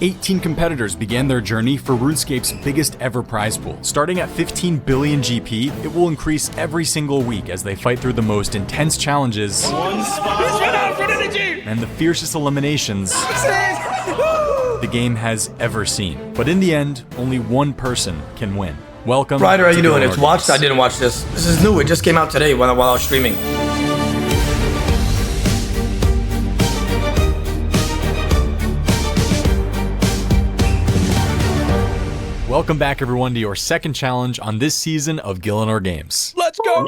18 competitors began their journey for RuneScape's biggest ever prize pool. Starting at 15 billion GP, it will increase every single week as they fight through the most intense challenges and the fiercest eliminations the game has ever seen. But in the end, only one person can win. Welcome. Ryder, how you doing? Gielinor It's watched. I didn't watch this. This is new. It just came out today while I was streaming. Welcome back, everyone, to your second challenge on this season of Gielinor Games. Let's go!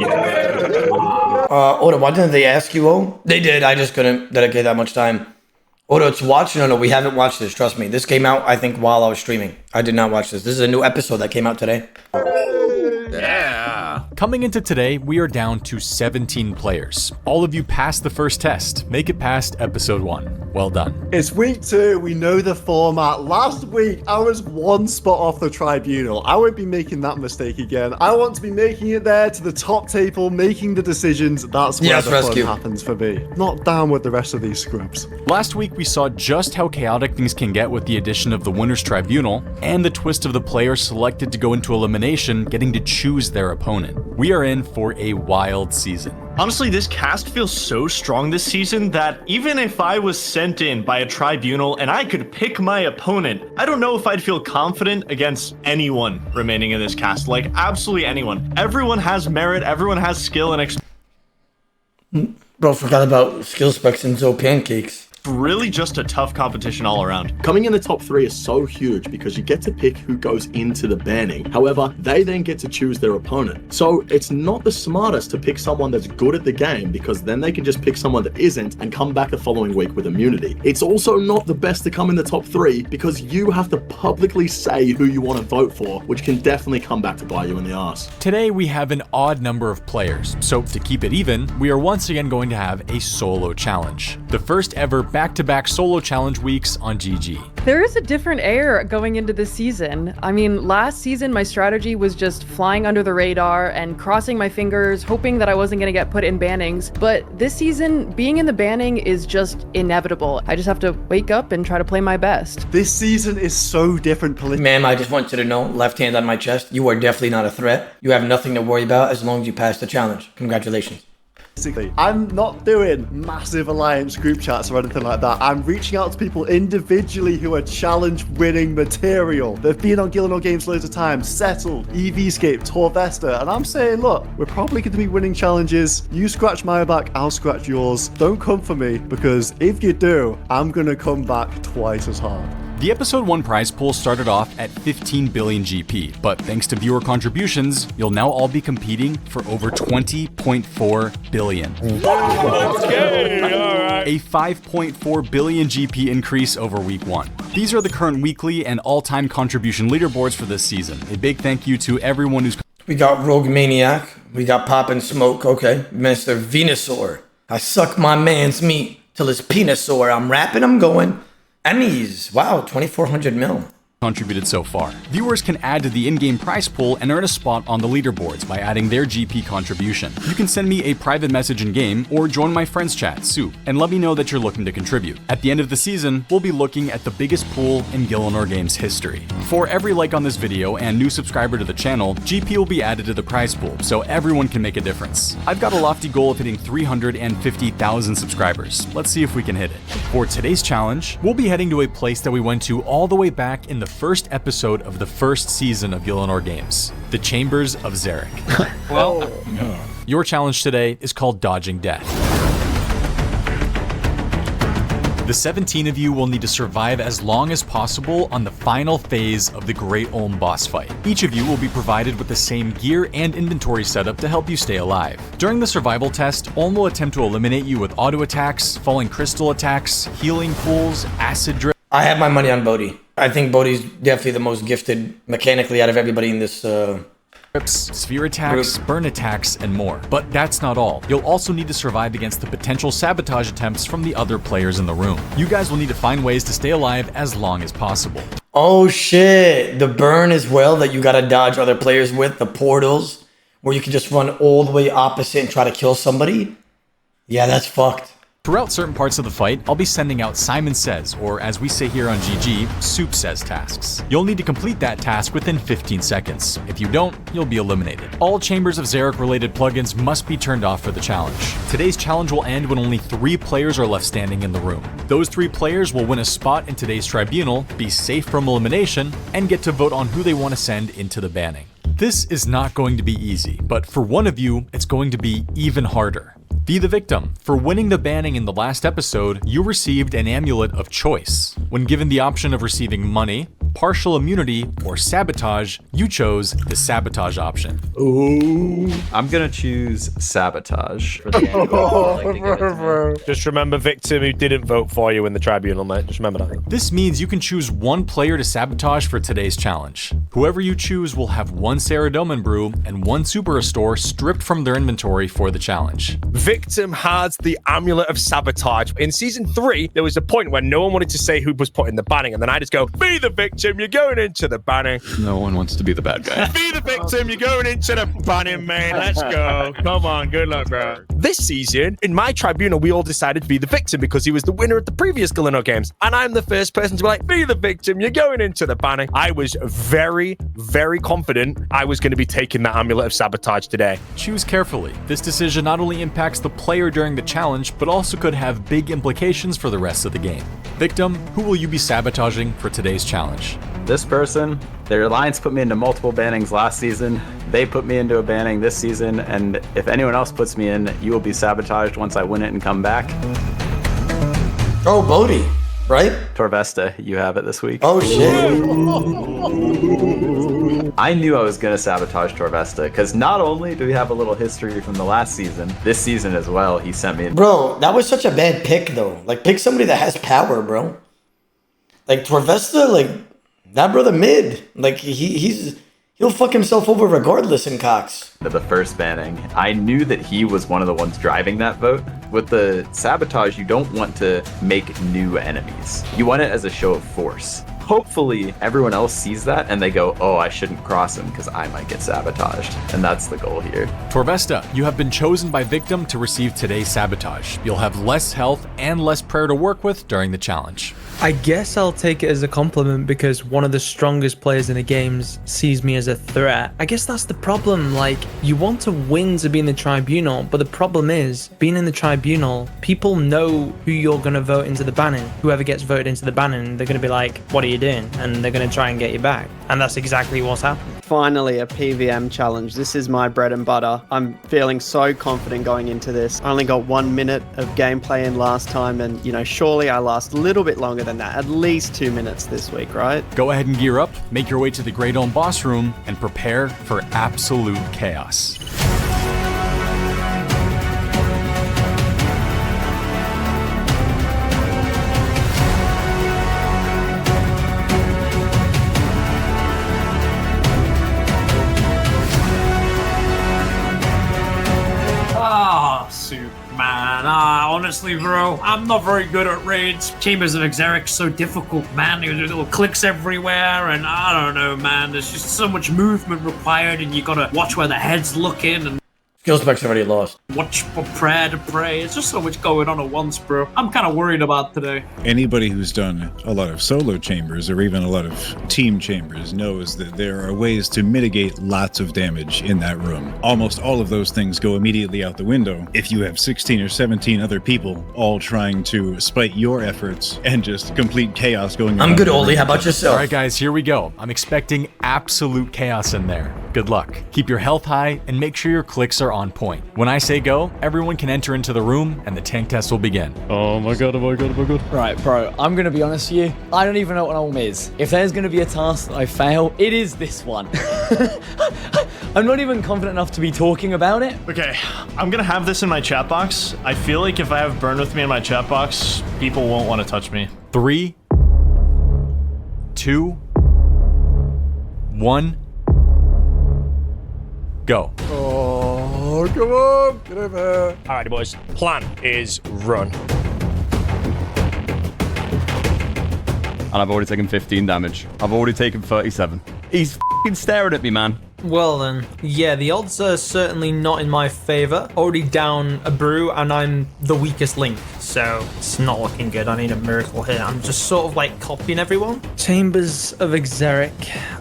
Oda, why didn't they ask you, oh? They did. I just couldn't dedicate that much time. Oda, it's watched? No, we haven't watched this. Trust me. This came out, I think, while I was streaming. I did not watch this. This is a new episode that came out today. Yeah. Coming into today, we are down to 17 players. All of you passed the first test. Make it past episode 1. Well done. It's week 2. We know the format. Last week, I was one spot off the tribunal. I won't be making that mistake again. I want to be making it there to the top table, making the decisions. That's where the fun happens for me. Not down with the rest of these scrubs. Last week, we saw just how chaotic things can get with the addition of the Winner's Tribunal and the twist of the player selected to go into elimination getting to choose their opponent. We are in for a wild season. Honestly, this cast feels so strong this season that even if I was sent in by a tribunal and I could pick my opponent, I don't know if I'd feel confident against anyone remaining in this cast. Like, absolutely anyone. Everyone has merit, everyone has skill and Bro, forgot about skill specs and Zo pancakes. really just a tough competition all around. Coming in the top 3 is so huge because you get to pick who goes into the banning. However, they then get to choose their opponent. So it's not the smartest to pick someone that's good at the game because then they can just pick someone that isn't and come back the following week with immunity. It's also not the best to come in the top 3 because you have to publicly say who you want to vote for, which can definitely come back to bite you in the ass. Today, we have an odd number of players, so to keep it even, we are once again going to have a solo challenge. The first ever back-to-back solo challenge weeks on GG. There is a different air going into this season. I mean, last season my strategy was just flying under the radar and crossing my fingers, hoping that I wasn't going to get put in bannings. But this season, being in the banning is just inevitable. I just have to wake up and try to play my best. This season is so different politically. Ma'am, I just want you to know, left hand on my chest, you are definitely not a threat. You have nothing to worry about as long as you pass the challenge. Congratulations. I'm not doing massive alliance group chats or anything like that. I'm reaching out to people individually who are challenge winning material. They've been on Gielinor Games loads of times, Settled, EVscape, Torvesta, and I'm saying, look, we're probably going to be winning challenges. You scratch my back, I'll scratch yours. Don't come for me, because if you do, I'm going to come back twice as hard. The episode 1 prize pool started off at 15 billion GP, but thanks to viewer contributions, you'll now all be competing for over 20.4 billion. A 5.4 billion GP increase over week 1. These are the current weekly and all-time contribution leaderboards for this season. A big thank you to everyone who's... We got Rogue Maniac. We got Pop and Smoke. Okay. Mr. Venusaur. I suck my man's meat till his penis sore. I'm rapping, I'm going. Emmys. Wow, 2,400 mil. Contributed so far. Viewers can add to the in-game prize pool and earn a spot on the leaderboards by adding their GP contribution. You can send me a private message in-game or join my friends chat, Soup, and let me know that you're looking to contribute. At the end of the season, we'll be looking at the biggest pool in Gielinor Games history. For every like on this video and new subscriber to the channel, GP will be added to the prize pool, so everyone can make a difference. I've got a lofty goal of hitting 350,000 subscribers. Let's see if we can hit it. For today's challenge, we'll be heading to a place that we went to all the way back in the first episode of the first season of Gielinor Games, the Chambers of Zarek. Well, Your challenge today is called Dodging Death. The 17 of you will need to survive as long as possible on the final phase of the Great Olm boss fight. Each of you will be provided with the same gear and inventory setup to help you stay alive. During the survival test, Olm will attempt to eliminate you with auto attacks, falling crystal attacks, healing pools, acid drip. I have my money on Bodhi. I think Bodhi's definitely the most gifted mechanically out of everybody in this sphere attacks, burn attacks, and more. But that's not all. You'll also need to survive against the potential sabotage attempts from the other players in the room. You guys will need to find ways to stay alive as long as possible. Oh shit, the burn as well that you gotta dodge other players with, the portals, where you can just run all the way opposite and try to kill somebody. Yeah, that's fucked. Throughout certain parts of the fight, I'll be sending out Simon Says, or as we say here on GG, Soup Says tasks. You'll need to complete that task within 15 seconds. If you don't, you'll be eliminated. All Chambers of Xeric related plugins must be turned off for the challenge. Today's challenge will end when only 3 players are left standing in the room. Those 3 players will win a spot in today's tribunal, be safe from elimination, and get to vote on who they want to send into the banning. This is not going to be easy, but for one of you, it's going to be even harder. Be the victim. For winning the banning in the last episode, you received an amulet of choice. When given the option of receiving money, partial immunity, or sabotage, you chose the sabotage option. Ooh. I'm gonna choose sabotage for the end. Just remember victim who didn't vote for you in the tribunal, mate. Just remember that. This means you can choose one player to sabotage for today's challenge. Whoever you choose will have 1 Saradomin brew and 1 Super Restore stripped from their inventory for the challenge. Victim has the amulet of sabotage. In season 3, there was a point where no one wanted to say who was put in the banning, and then I just go, be the victim, you're going into the banning. No one wants to be the bad guy. Be the victim, you're going into the banning, man. Let's go. Come on, good luck, bro. This season, in my tribunal, we all decided to be the victim because he was the winner of the previous Gielinor games. And I'm the first person to be like, be the victim, you're going into the banning. I was very, very confident I was going to be taking that amulet of sabotage today. Choose carefully. This decision not only impacts the player during the challenge, but also could have big implications for the rest of the game. Victim, who will you be sabotaging for today's challenge? This person, their alliance put me into multiple bannings last season. They put me into a banning this season, and if anyone else puts me in, you will be sabotaged once I win it and come back. Oh, Bodhi, right? Torvesta, you have it this week. Oh, shit. I knew I was gonna sabotage Torvesta, because not only do we have a little history from the last season, this season as well, he sent me in. Bro, that was such a bad pick, though. Like, pick somebody that has power, bro. Like, Torvesta, like, that brother mid. Like, he'll fuck himself over regardless in Cox. The first banning, I knew that he was one of the ones driving that vote. With the sabotage, you don't want to make new enemies. You want it as a show of force. Hopefully, everyone else sees that and they go, oh, I shouldn't cross him because I might get sabotaged. And that's the goal here. Torvesta, you have been chosen by Victim to receive today's sabotage. You'll have less health and less prayer to work with during the challenge. I guess I'll take it as a compliment because one of the strongest players in the games sees me as a threat. I guess that's the problem. Like, you want to win to be in the tribunal, but the problem is, being in the tribunal, people know who you're going to vote into the banning. Whoever gets voted into the banning, they're going to be like, what are you doing? And they're going to try and get you back. And that's exactly what's happened. Finally, a PVM challenge. This is my bread and butter. I'm feeling so confident going into this. I only got 1 minute of gameplay in last time, and, you know, surely I last a little bit longer than that. At least 2 minutes this week, right? Go ahead and gear up, make your way to the Grey Dome boss room, and prepare for absolute chaos. Honestly, bro, I'm not very good at raids. Chambers of Xeric's so difficult, man. There's little clicks everywhere, and I don't know, man. There's just so much movement required, and you gotta watch where the head's looking, and Skill spec's already lost. watch for prayer to pray. It's just so much going on at once, bro. I'm kind of worried about today. Anybody who's done a lot of solo chambers or even a lot of team chambers knows that there are ways to mitigate lots of damage in that room. Almost all of those things go immediately out the window if you have 16 or 17 other people all trying to spite your efforts and just complete chaos going on. I'm good, Oli. How about yourself? All right, guys, here we go. I'm expecting absolute chaos in there. Good luck. Keep your health high and make sure your clicks are on point. When I say go, everyone can enter into the room and the tank test will begin. Oh my god, oh my god, oh my god. Right, bro, I'm gonna be honest with you. I don't even know what norm is. If there's gonna be a task that I fail, it is this one. I'm not even confident enough to be talking about it. Okay, I'm gonna have this in my chat box. I feel like if I have Burn with me in my chat box, people won't want to touch me. 3, 2, 1, go. Oh, come on, get over here. All right, boys, plan is run. And I've already taken 15 damage. I've already taken 37. He's f***ing staring at me, man. Well then, yeah, the odds are certainly not in my favor. Already down a brew and I'm the weakest link, so it's not looking good. I need a miracle here. I'm just sort of like copying everyone. Chambers of Exeric.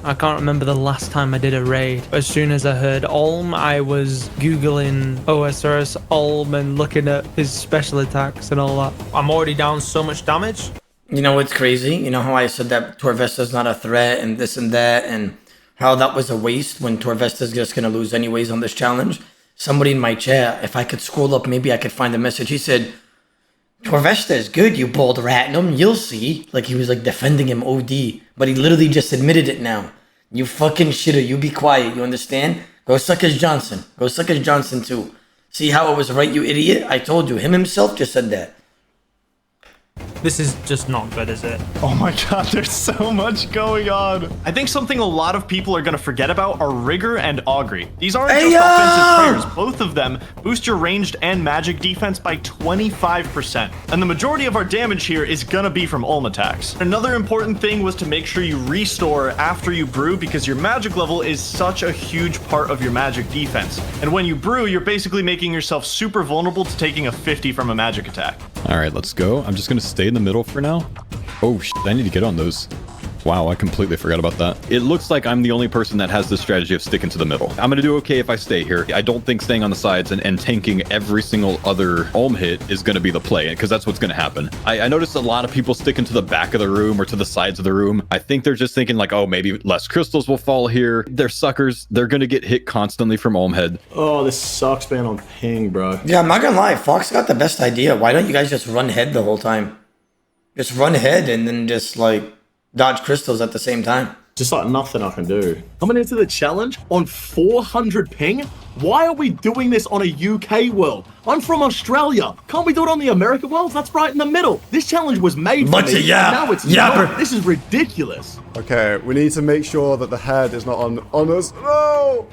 I can't remember the last time I did a raid. As soon as I heard Olm, I was Googling OSRS Olm and looking at his special attacks and all that. I'm already down so much damage. You know what's crazy? You know how I said that Torvesta's not a threat and this and that, and how that was a waste when Torvesta's just gonna lose anyways on this challenge? Somebody in my chat, if I could scroll up, maybe I could find the message. He said, Torvesta is good, you bold ratnum, you'll see. Like he was like defending him OD, but he literally just admitted it now. You fucking shitter, you be quiet, you understand? Go suck his Johnson. Go suck his Johnson too. See how I was right, you idiot? I told you, him himself just said that. This is just not good, is it? Oh my god, there's so much going on. I think something a lot of people are going to forget about are Rigor and Augury. These aren't just offensive prayers. Both of them boost your ranged and magic defense by 25%. And the majority of our damage here is going to be from Ulm attacks. Another important thing was to make sure you restore after you brew, because your magic level is such a huge part of your magic defense. And when you brew, you're basically making yourself super vulnerable to taking a 50 from a magic attack. All right, let's go. I'm just going to stay in the middle for now. Oh, shit, I need to get on those. Wow, I completely forgot about that. It looks like I'm the only person that has the strategy of sticking to the middle. I'm going to do okay if I stay here. I don't think staying on the sides and tanking every single other Ulm hit is going to be the play, because that's what's going to happen. I noticed a lot of people sticking to the back of the room or to the sides of the room. I think they're just thinking like, oh, maybe less crystals will fall here. They're suckers. They're going to get hit constantly from Ulm head. Oh, this sucks, man, on ping, bro. Yeah, I'm not gonna lie. Fox got the best idea. Why don't you guys just run head the whole time? Just run head and then just like dodge crystals at the same time. Just like nothing I can do. Coming into the challenge on 400 ping? Why are we doing this on a UK world? I'm from Australia. Can't we do it on the American world? That's right in the middle. This challenge was made for me, and now it's not. This is ridiculous. Okay, we need to make sure that the head is not on us. No!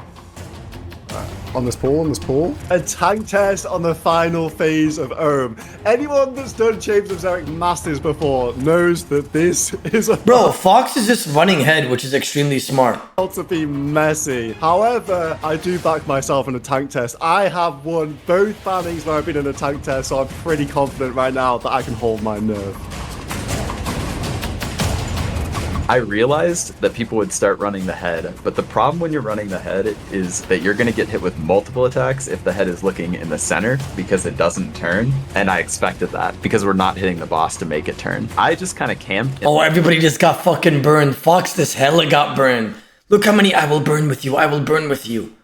On this pool. A tank test on the final phase of Ohm. Anyone that's done Chambers of Xeric Masters before knows that this is Bro, Fox is just running head, which is extremely smart. To be messy. However, I do back myself in a tank test. I have won both bannings where I've been in a tank test, so I'm pretty confident right now that I can hold my nerve. I realized that people would start running the head, but the problem when you're running the head is that you're going to get hit with multiple attacks if the head is looking in the center, because it doesn't turn, and I expected that because we're not hitting the boss to make it turn. I just kind of camped. Oh, everybody just got fucking burned. Fox this hella got burned. Look how many I will burn with you. I will burn with you.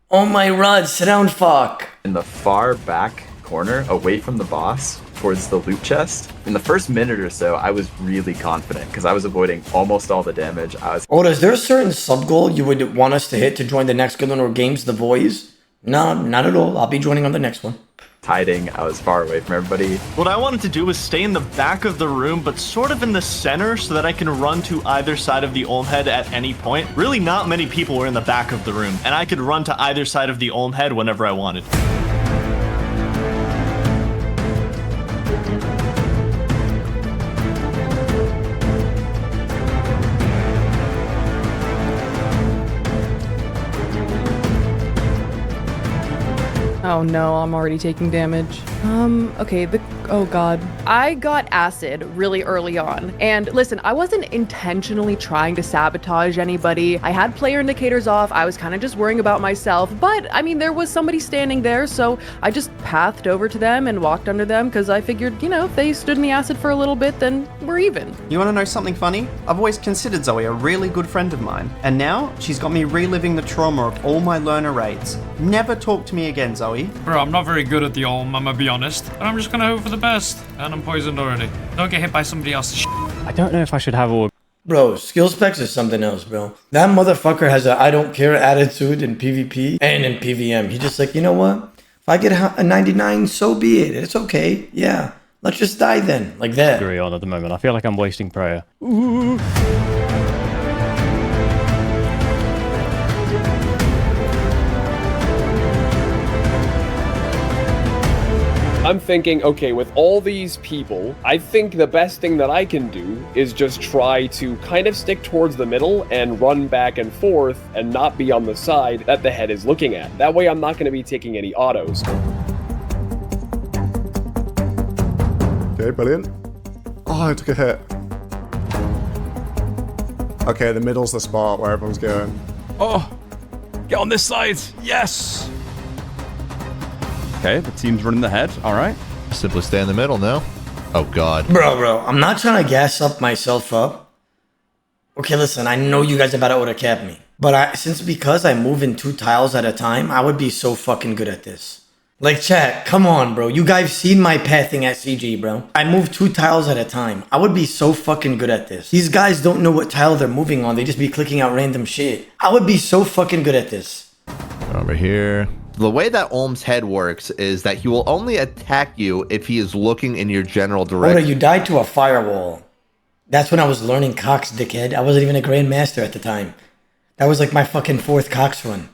Oh my god, sit down, fuck. In the far back corner, away from the boss, towards the loot chest. In the first minute or so, I was really confident because I was avoiding almost all the damage. Oda, is there a certain sub-goal you would want us to hit to join the next Gielinor Games, The Boys? No, not at all. I'll be joining on the next one. Hiding, I was far away from everybody. What I wanted to do was stay in the back of the room, but sort of in the center so that I can run to either side of the Ulm head at any point. Really not many people were in the back of the room, and I could run to either side of the Ulm head whenever I wanted. Oh no, I'm already taking damage. Okay, oh god. I got acid really early on. And listen, I wasn't intentionally trying to sabotage anybody. I had player indicators off. I was kind of just worrying about myself. But, I mean, there was somebody standing there, so I just pathed over to them and walked under them because I figured, you know, if they stood in the acid for a little bit, then we're even. You want to know something funny? I've always considered Zoe a really good friend of mine. And now, she's got me reliving the trauma of all my learner raids. Never talk to me again, Zoe. Bro, I'm not very good at the Ulm, I'm gonna be honest. And I'm just gonna hope for the best. And I'm poisoned already. Don't get hit by somebody else's shit. I don't know if I should have all... Bro, skill specs is something else, bro. That motherfucker has a I don't care attitude in PvP and in PvM. He's just like, you know what? If I get a 99, so be it. It's okay. Yeah. Let's just die then. Like that. Agree on at the moment. I feel like I'm wasting prayer. Ooh. I'm thinking, okay, with all these people, I think the best thing that I can do is just try to kind of stick towards the middle and run back and forth and not be on the side that the head is looking at. That way I'm not going to be taking any autos. Okay, brilliant. Oh, I took a hit. Okay, the middle's the spot where everyone's going. Oh, get on this side. Yes. Okay, the team's running the head. All right. Simply stay in the middle now. Oh, God. Bro, I'm not trying to gas up myself up. Okay, listen, I know you guys are about to auto-cap me. But because I move in 2 tiles at a time, I would be so fucking good at this. Like, chat, come on, bro. You guys seen my pathing at CG, bro. I move 2 tiles at a time. I would be so fucking good at this. These guys don't know what tile they're moving on. They just be clicking out random shit. I would be so fucking good at this. Over here. The way that Olm's head works is that he will only attack you if he is looking in your general direction. Oda, you died to a firewall. That's when I was learning Cox, dickhead. I wasn't even a Grandmaster at the time. That was like my fucking 4th Cox run.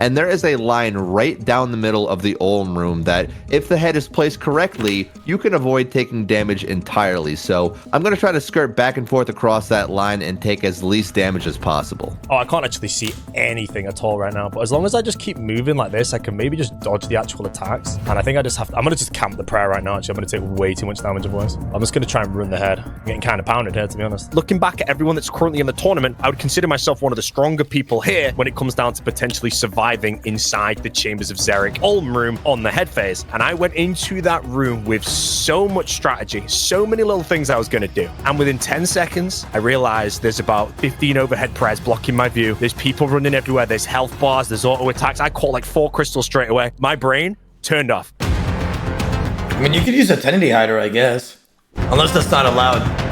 And there is a line right down the middle of the Olm room that, if the head is placed correctly, you can avoid taking damage entirely. So I'm going to try to skirt back and forth across that line and take as least damage as possible. Oh, I can't actually see anything at all right now, but as long as I just keep moving like this, I can maybe just dodge the actual attacks. And I think I just have to, I'm going to just camp the prayer right now. Actually, I'm going to take way too much damage otherwise. I'm just going to try and run the head. I'm getting kind of pounded here, to be honest. Looking back at everyone that's currently in the tournament, I would consider myself one of the stronger people here when it comes down to potentially surviving inside the Chambers of Xeric Olm room on the head phase. And I went into that room with so much strategy, so many little things I was going to do. And within 10 seconds, I realized there's about 15 overhead prayers blocking my view. There's people running everywhere. There's health bars. There's auto attacks. I caught like 4 crystals straight away. My brain turned off. I mean, you could use a Tenity Hider, I guess. Unless that's not allowed.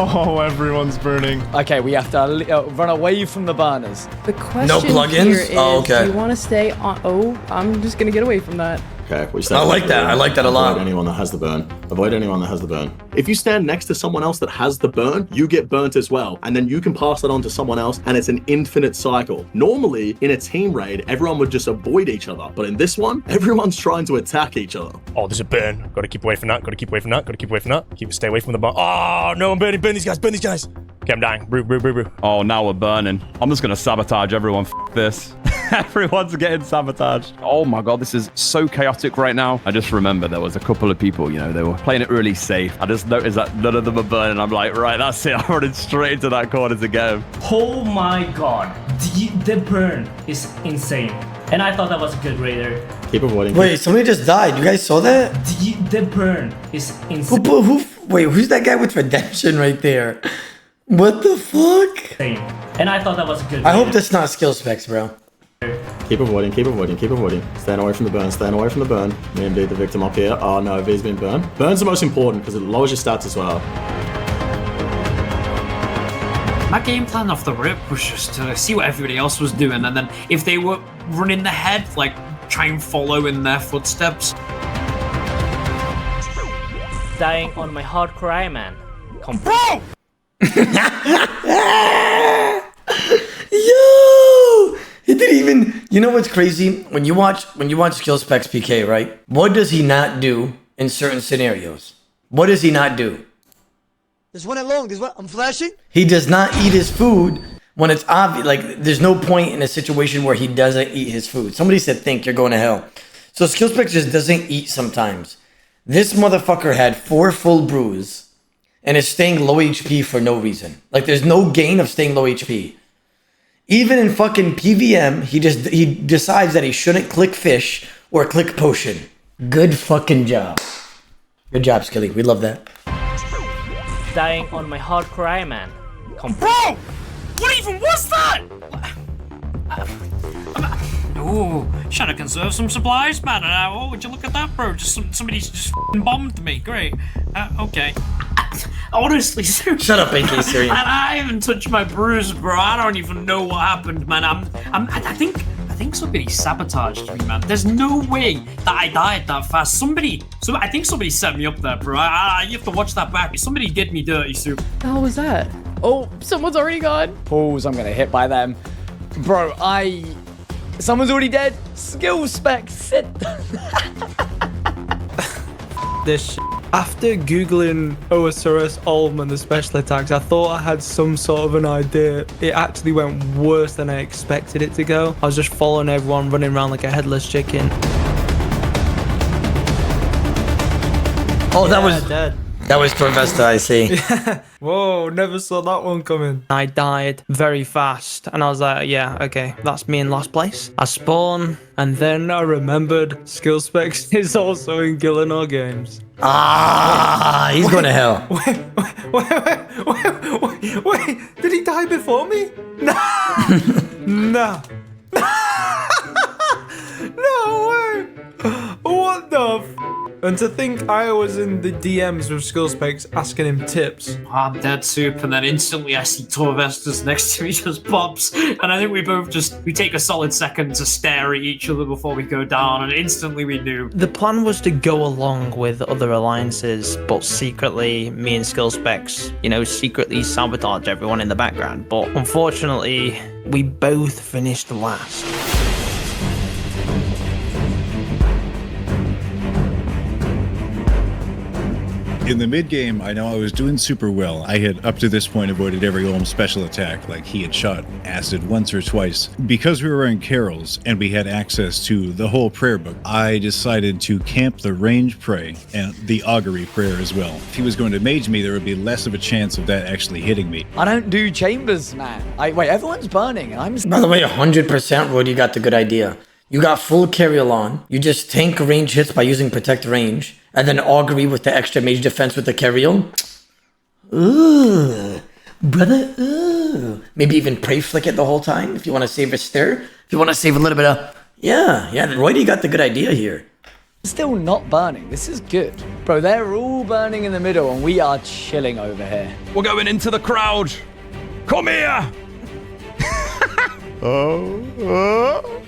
Oh, everyone's burning. Okay, we have to run away from the burners. The question No plugins? here is, Oh, okay. do you want to stay on... Oh, I'm just going to get away from that. Okay, we I like that. I like that a lot. Avoid anyone that has the burn. Avoid anyone that has the burn. If you stand next to someone else that has the burn, you get burnt as well. And then you can pass it on to someone else, and it's an infinite cycle. Normally, in a team raid, everyone would just avoid each other. But in this one, everyone's trying to attack each other. Oh, there's a burn. Got to keep away from that. Got to keep away from that. Got to keep away from that. Stay away from the burn. Oh, no, I'm burning. Burn these guys. Burn these guys. Okay, I'm dying. Brew. Oh, now we're burning. I'm just going to sabotage everyone. F this. Everyone's getting sabotaged. Oh my god, this is so chaotic right now. I just remember there was a couple of people, you know, they were playing it really safe. I just noticed that none of them are burning. I'm like, right, that's it. I'm running straight into that corner to go. Oh my god, the burn is insane. And I thought that was a good raider. Keep avoiding. Wait, somebody just died. You guys saw that? The burn is insane. Wait, who's that guy with redemption right there? What the fuck? And I thought that was a good I hope that's not skill specs, bro. Keep avoiding. Stand away from the burn. Me and V, the victim up here. Oh no, V's been burned. Burn's the most important because it lowers your stats as well. My game plan off the rip was just to see what everybody else was doing, and then if they were running the head, like, try and follow in their footsteps. Dying on my hardcore Iron Man. Bro! Yo! He didn't even... You know what's crazy? When you watch skill specs PK, right? What does he not do in certain scenarios? What does he not do? There's one along. There's one. I'm flashing. He does not eat his food when it's obvious. Like, there's no point in a situation where he doesn't eat his food. Somebody said, think you're going to hell. So skill specs just doesn't eat sometimes. This motherfucker had 4 full brews and is staying low HP for no reason. Like, there's no gain of staying low HP. Even in fucking PVM, he decides that he shouldn't click fish or click potion. Good fucking job. Good job, Skilly. We love that. Dying on my hardcore Iron Man. Bro! What even was that? Ooh, trying to conserve some supplies, man. Oh, would you look at that, bro? Somebody's just bombed me. Great. Okay. Honestly, shut up, AK Syrian. I haven't touched my bruise, bro. I don't even know what happened, man. I think somebody sabotaged me, man. There's no way that I died that fast. I think somebody set me up there, bro. You have to watch that back. Somebody did me dirty, Soup. What the hell was that? Oh, someone's already gone. Pause, I'm gonna hit by them. Bro, Someone's already dead. Skill spec, sit. This shit. After Googling Oasaurus Olm and the special attacks, I thought I had some sort of an idea. It actually went worse than I expected it to go. I was just following everyone, running around like a headless chicken. Oh, that was dead. That was Torvesta, I see. Whoa, never saw that one coming. I died very fast, and I was like, yeah, okay, that's me in last place. I spawn, and then I remembered skill specs is also in Gielinor games. Ah, he's going to hell. Wait, did he die before me? No. No. No way. What the f? And to think I was in the DMs with skill specs asking him tips. I'm dead soup, and then instantly I see Torvestas next to me just pops, and I think we both we take a solid second to stare at each other before we go down, and instantly we knew. The plan was to go along with other alliances, but secretly, me and skill specs, secretly sabotage everyone in the background. But unfortunately, we both finished last. In the mid game, I know I was doing super well. I had up to this point avoided every Olm special attack, like he had shot acid once or twice. Because we were in carols and we had access to the whole prayer book, I decided to camp the range pray and the augury prayer as well. If he was going to mage me, there would be less of a chance of that actually hitting me. I don't do chambers, man. Wait, everyone's burning. By the way, 100% Rod, you got the good idea. You got full carriel on. You just tank range hits by using protect range. And then augury with the extra mage defense with the carriel. Ooh, brother, ooh. Maybe even pray flick it the whole time if you want to save a stir. If you want to save a little bit of... Yeah, Roy, you got the good idea here. Still not burning. This is good. Bro, they're all burning in the middle and we are chilling over here. We're going into the crowd. Come here.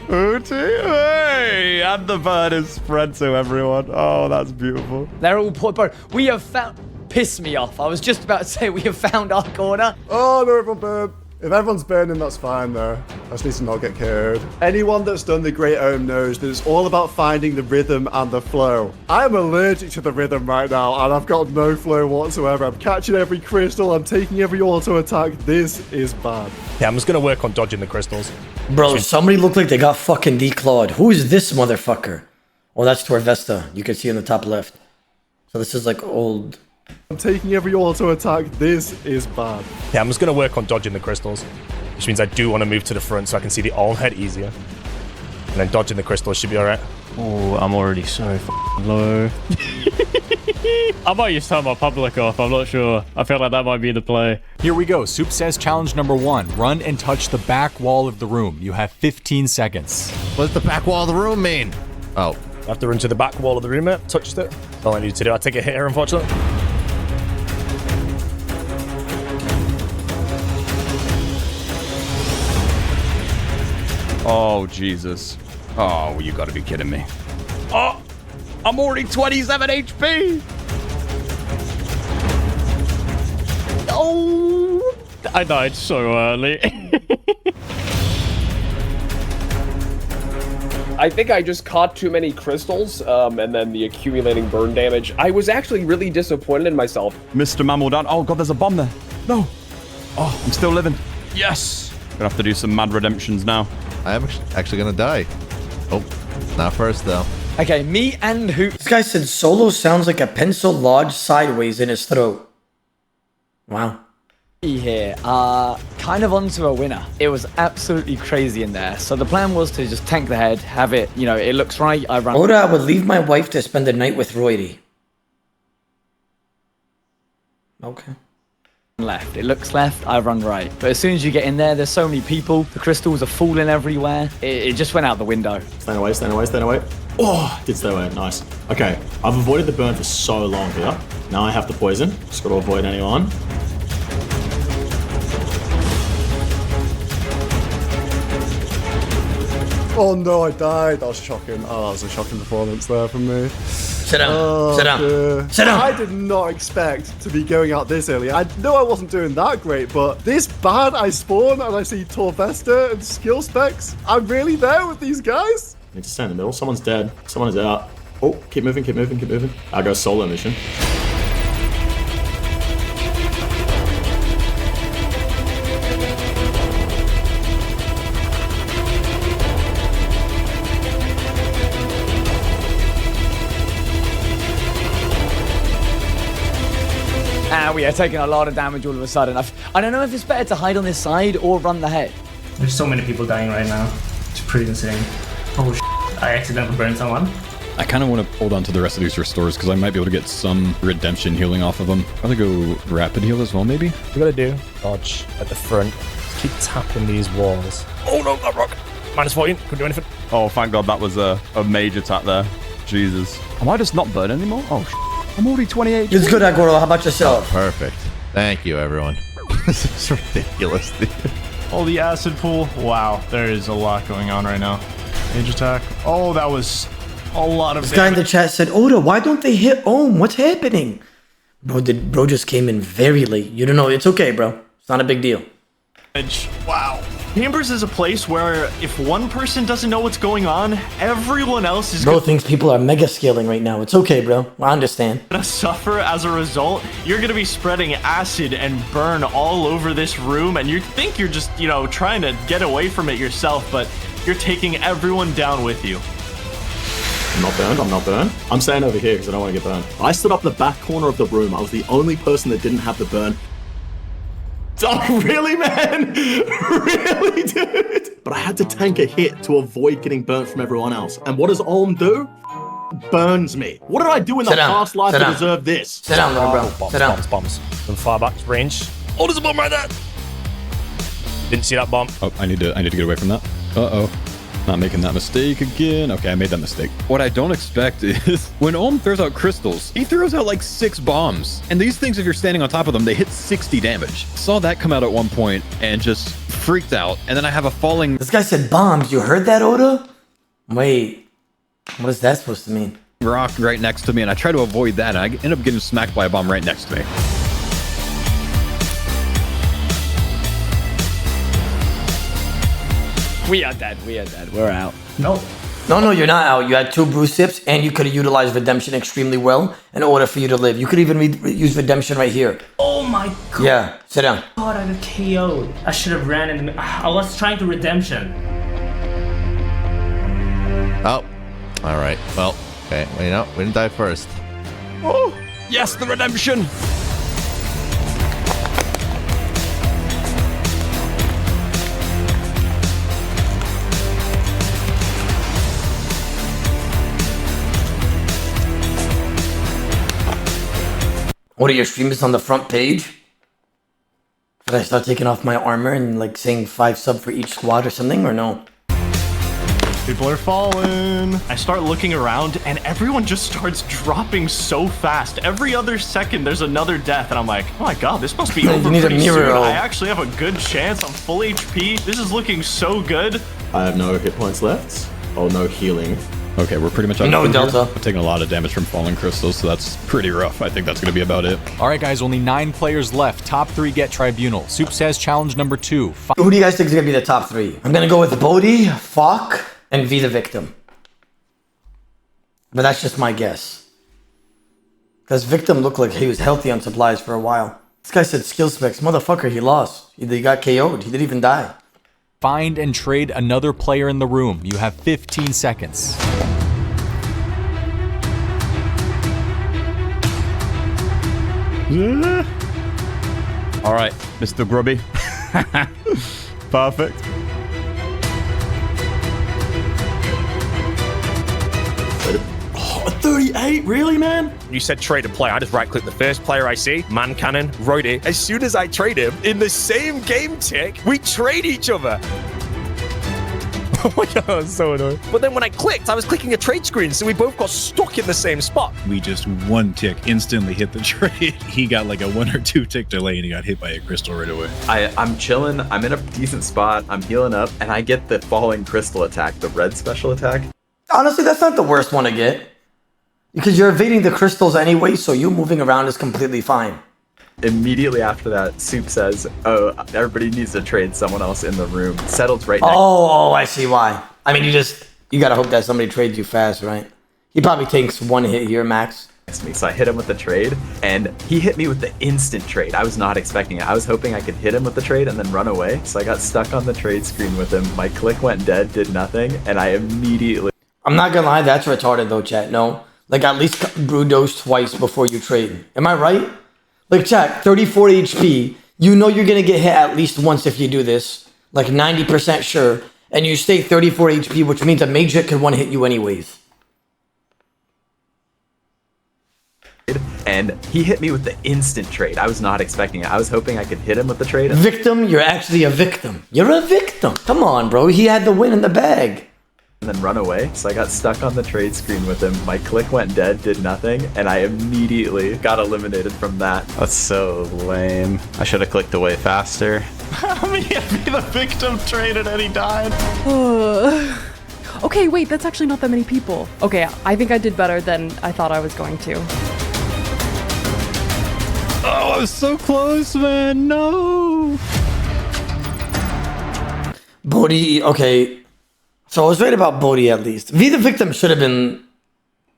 Hey, and the bird is spread to everyone. Oh, that's beautiful. They're all bro. We have found... Piss me off. I was just about to say we have found our corner. Oh, no, everyone burn. If everyone's burning, that's fine, though. I just need to not get killed. Anyone that's done the Great Ohm knows that it's all about finding the rhythm and the flow. I'm allergic to the rhythm right now, and I've got no flow whatsoever. I'm catching every crystal. I'm taking every auto attack. This is bad. Yeah, I'm just going to work on dodging the crystals. Bro, somebody looked like they got fucking declawed. Who is this motherfucker? Oh, that's Torvesta. You can see in the top left. So this is like old... I'm taking every auto attack. This is bad. Yeah, I'm just going to work on dodging the crystals, which means I do want to move to the front so I can see the Olm head easier. And then dodging the crystals should be alright. Oh, I'm already so low. I might just turn my public off, I'm not sure. I feel like that might be the play. Here we go. Soup says challenge number 1. Run and touch the back wall of the room. You have 15 seconds. What does the back wall of the room mean? Oh. I have to run to the back wall of the room, mate. Touched it. That's all I need to do. I take a hit here, unfortunately. Oh, Jesus. Oh, you gotta be kidding me. Oh, I'm already 27 HP. Oh, I died so early. I think I just caught too many crystals, and then the accumulating burn damage. I was actually really disappointed in myself. Mr. Mammal down. Oh, God, there's a bomb there. No. Oh, I'm still living. Yes. Gonna have to do some mad redemptions now. I am actually gonna die. Oh, not first though. Okay, me and who? This guy said Solo sounds like a pencil lodged sideways in his throat. Wow. Here, kind of onto a winner. It was absolutely crazy in there. So the plan was to just tank the head, have it, it looks right. I run. Oda, I would leave my wife to spend the night with Roydy. Okay. Left. It looks left, I run right. But as soon as you get in there, there's so many people. The crystals are falling everywhere. It just went out the window. Stand away, stand away, stand away. Oh, did stay away. Nice. Okay, I've avoided the burn for so long here. Now I have the poison. Just got to avoid anyone. Oh no, I died. That was shocking. Oh, that was a shocking performance there from me. Sit down. Sit down. Sit down. I did not expect to be going out this early. I know I wasn't doing that great, but this bad I spawn and I see Torvesta and skill specs. I'm really there with these guys. Need to stand in the middle. Someone's dead. Someone is out. Oh, keep moving, keep moving, keep moving. I go solo mission. We are taking a lot of damage all of a sudden. I don't know if it's better to hide on this side or run the head. There's so many people dying right now. It's pretty insane. Oh, I accidentally burned someone. I kind of want to hold on to the rest of these restores because I might be able to get some redemption healing off of them. I'm going to go rapid heal as well, maybe. We gotta do dodge at the front. Just keep tapping these walls. Oh no, that rock. Minus 14, couldn't do anything. Oh, thank God that was a major tap there. Jesus. Am I just not burning anymore? Oh, I'm already 28. It's good, Agoro. How about yourself? Perfect. Thank you, everyone. This is ridiculous. Oh, the acid pool. Wow, there is a lot going on right now. Mage attack. Oh, that was a lot of This guy in the chat said, Oda, why don't they hit Ohm? What's happening? Bro just came in very late. You don't know. It's okay, bro. It's not a big deal. Wow. Chambers is a place where if one person doesn't know what's going on, everyone else is Bro thinks people are mega scaling right now. It's okay, bro. I understand. gonna suffer as a result. You're gonna be spreading acid and burn all over this room, and you think you're just, you know, trying to get away from it yourself, but you're taking everyone down with you. I'm not burned, I'm not burned. I'm staying over here because I don't want to get burned. I stood up the back corner of the room. I was the only person that didn't have the burn. Oh, really, man? Really, dude? But I had to tank a hit to avoid getting burnt from everyone else. And what does Olm do? Burns me. What did I do in the past life to deserve this? Sit down, little bro. Bombs, Sit down. bombs. From far back range. Oh, there's a bomb right there. Didn't see that bomb. Oh, I need to get away from that. Uh-oh. Not making that mistake again. Okay, I made that mistake. What I don't expect is when Ohm throws out crystals, he throws out like 6 bombs. And these things, if you're standing on top of them, they hit 60 damage. Saw that come out at one point and just freaked out. And then I have a falling... This guy said bombs. You heard that, Oda? Wait. What is that supposed to mean? Rock right next to me, and I try to avoid that, and I end up getting smacked by a bomb right next to me. We are dead. We are dead. We're out. No, you're not out. You had 2 brew sips, and you could have utilized redemption extremely well in order for you to live. You could even use redemption right here. Oh my god. Yeah, sit down. God, I got KO'd. I should have ran in the... I was trying to redemption. Oh, all right. Well, okay. Well, you know, we didn't die first. Oh, yes, the redemption. What are your streamers on the front page? Should I start taking off my armor and like saying 5 sub for each squad or something, or no? People are falling. I start looking around and everyone just starts dropping so fast. Every other second there's another death and I'm like, oh my god, this must be over pretty soon. I actually have a good chance. I'm full HP. This is looking so good. I have no hit points left. Oh, no healing. Okay, we're pretty much out No of delta. I'm taking a lot of damage from falling crystals, so that's pretty rough. I think that's going to be about it. All right, guys, only 9 players left. Top 3 get Tribunal. Soup says challenge number 2. Who do you guys think is going to be the top 3? I'm going to go with Bodhi, Falk, and V the Victim. But that's just my guess. Because Victim looked like he was healthy on supplies for a while. This guy said skill specs. Motherfucker, he lost. He got KO'd. He didn't even die. Find and trade another player in the room. You have 15 seconds. All right, Mr. Grubby. Perfect. Oh, 38? Really, man? You said trade a player. I just right-click the first player I see, man cannon, wrote it. As soon as I trade him, in the same game tick, we trade each other. Oh my god, that's so annoying. But then when I clicked, I was clicking a trade screen, so we both got stuck in the same spot. We just 1 tick instantly hit the trade. He got like a 1 or 2 tick delay and he got hit by a crystal right away. I'm chilling. I'm in a decent spot. I'm healing up, and I get the falling crystal attack, the red special attack. Honestly, that's not the worst one to get. Because you're evading the crystals anyway, so you moving around is completely fine. Immediately after that, Soup says, "Oh, everybody needs to trade someone else in the room." Settled's right next. Oh, I see why. I mean, you gotta hope that somebody trades you fast, right? He probably takes one hit here, max. Me, so I hit him with the trade, and he hit me with the instant trade. I was not expecting it. I was hoping I could hit him with the trade and then run away. So I got stuck on the trade screen with him. My click went dead, did nothing, and I immediately. I'm not gonna lie, that's retarded though, chat. No, like at least brew dose twice before you trade. Am I right? Like chat, 34 HP. You know you're gonna get hit at least once if you do this. Like 90% sure, and you stay 34 HP, which means a mage hit could one hit you anyways. And he hit me with the instant trade. I was not expecting it. I was hoping I could hit him with the trade. Victim? You're actually a victim. You're a victim. Come on, bro. He had the win in the bag. And then run away. So I got stuck on the trade screen with him. My click went dead, did nothing, and I immediately got eliminated from that. That's so lame. I should have clicked away faster. Me the victim traded and he died. Okay, wait, that's actually not that many people. Okay, I think I did better than I thought I was going to. Oh, I was so close, man. No. Bodhi, okay. So I was right about Bodhi at least. V the victim should have been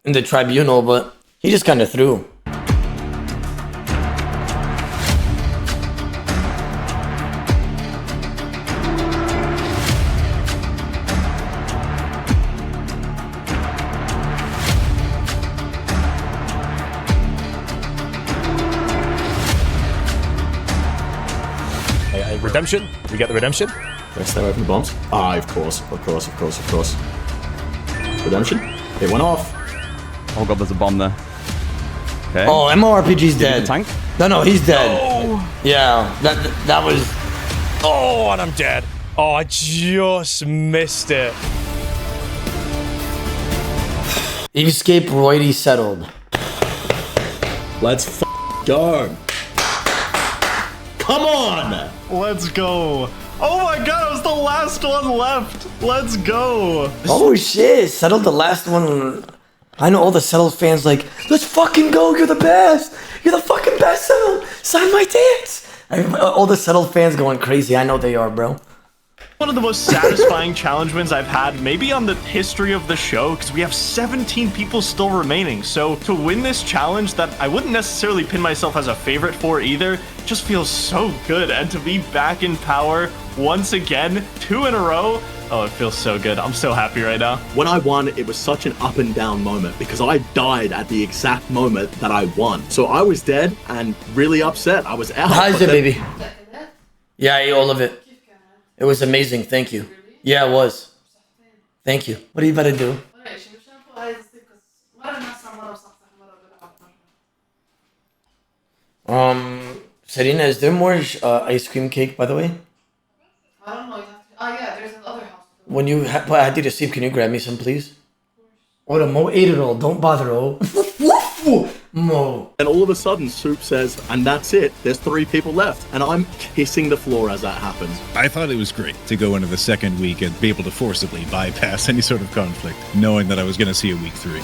in the tribunal, but he just kind of threw. Redemption? We get the redemption? Let's stay away from the bombs. Ah, of course. Redemption. It went off. Oh god, there's a bomb there. Okay. Oh, MMORPG's dead. Tank? No, he's dead. Oh. Yeah, that was. Oh, and I'm dead. Oh, I just missed it. Escape Roydy settled. Let's go. Come on! Let's go. Oh my god, I was the last one left. Let's go. Oh shit, settled the last one. I know all the settled fans like, let's fucking go, you're the best. You're the fucking best, settled. Sign my dance. All the settled fans going crazy. I know they are, bro. One of the most satisfying challenge wins I've had, maybe on the history of the show, because we have 17 people still remaining. So to win this challenge that I wouldn't necessarily pin myself as a favorite for either, just feels so good. And to be back in power once again, 2 in a row, oh, it feels so good. I'm so happy right now. When I won, it was such an up and down moment because I died at the exact moment that I won. So I was dead and really upset. I was out. How's it, baby? Yeah, I ate all of it. It was amazing. Thank you. Yeah, it was. Thank you. What are you about to do? Serena, is there more ice cream cake, by the way? I don't know. Oh yeah, there's another house. When you add you to sleep, can you grab me some, please? Oh, the Mo ate it all. Don't bother, oh. Mo. And all of a sudden, Soup says, and that's it. There's 3 people left. And I'm kissing the floor as that happens. I thought it was great to go into the second week and be able to forcibly bypass any sort of conflict, knowing that I was going to see a week 3.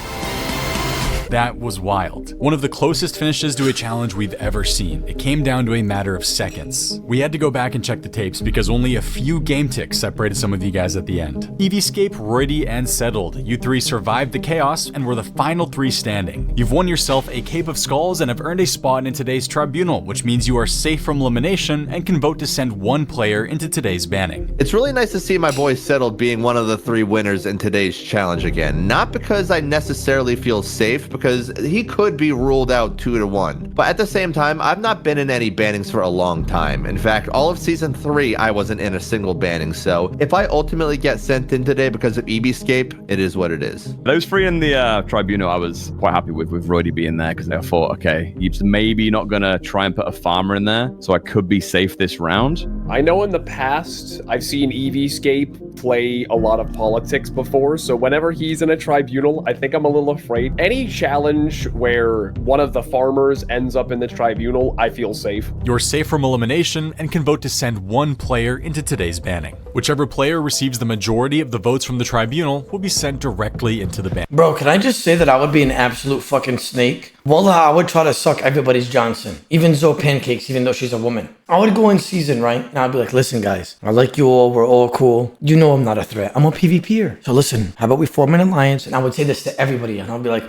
That was wild. One of the closest finishes to a challenge we've ever seen. It came down to a matter of seconds. We had to go back and check the tapes because only a few game ticks separated some of you guys at the end. Eviescape, Roydy, and Settled. You 3 survived the chaos and were the final 3 standing. You've won yourself a Cape of Skulls and have earned a spot in today's tribunal, which means you are safe from elimination and can vote to send 1 player into today's banning. It's really nice to see my boy Settled being one of the 3 winners in today's challenge again. Not because I necessarily feel safe, because he could be ruled out 2-1. But at the same time, I've not been in any bannings for a long time. In fact, all of season 3, I wasn't in a single banning. So if I ultimately get sent in today because of Eviescape, it is what it is. Those 3 in the tribunal, I was quite happy with Roydy being there because I thought, okay, he's maybe not going to try and put a farmer in there, so I could be safe this round. I know in the past, I've seen Eviescape play a lot of politics before, so whenever he's in a tribunal, I think I'm a little afraid. Any challenge where one of the farmers ends up in the tribunal, I feel safe. You're safe from elimination and can vote to send one player into today's banning. Whichever player receives the majority of the votes from the tribunal will be sent directly into the ban. Bro, can I just say that I would be an absolute fucking snake? Wallah, I would try to suck everybody's Johnson. Even Zoe Pancakes, even though she's a woman. I would go in season, right? And I'd be like, listen, guys, I like you all. We're all cool. You know I'm not a threat. I'm a PvPer. So listen, how about we form an alliance? And I would say this to everybody. And I'll be like,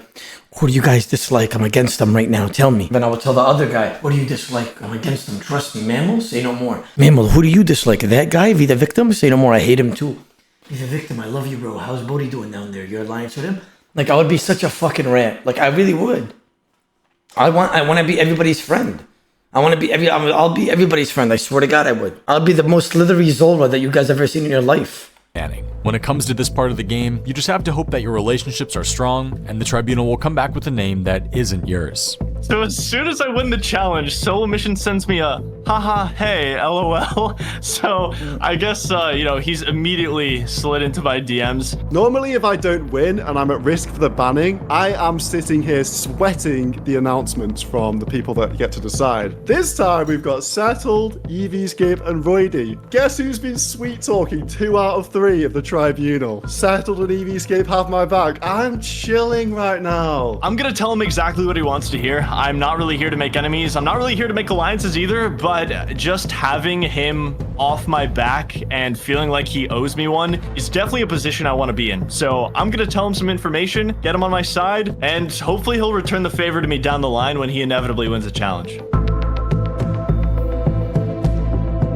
who do you guys dislike? I'm against them right now. Tell me. Then I would tell the other guy, what do you dislike? I'm against them. Trust me. Mammal, say no more. Mammal, who do you dislike? That guy? Be the victim? Say no more. I hate him too. Be the victim. I love you, bro. How's Bodhi doing down there? You're alliance with him? Like, I would be such a fucking rat. Like, I really would. I want to be everybody's friend. I'll be everybody's friend. I swear to God, I would. I'll be the most slithery Zolra that you guys ever seen in your life. Banning. When it comes to this part of the game, you just have to hope that your relationships are strong, and the tribunal will come back with a name that isn't yours. So as soon as I win the challenge, Solo Mission sends me a haha hey LOL. So I guess he's immediately slid into my DMs. Normally if I don't win and I'm at risk for the banning, I am sitting here sweating the announcements from the people that get to decide. This time we've got Settled, Skip, and Roydy. Guess who's been sweet talking 2 out of 3 of the tribunal? Settled and Skip have my back. I'm chilling right now. I'm gonna tell him exactly what he wants to hear. I'm not really here to make enemies. I'm not really here to make alliances either, but just having him off my back and feeling like he owes me one is definitely a position I want to be in. So I'm going to tell him some information, get him on my side, and hopefully he'll return the favor to me down the line when he inevitably wins a challenge.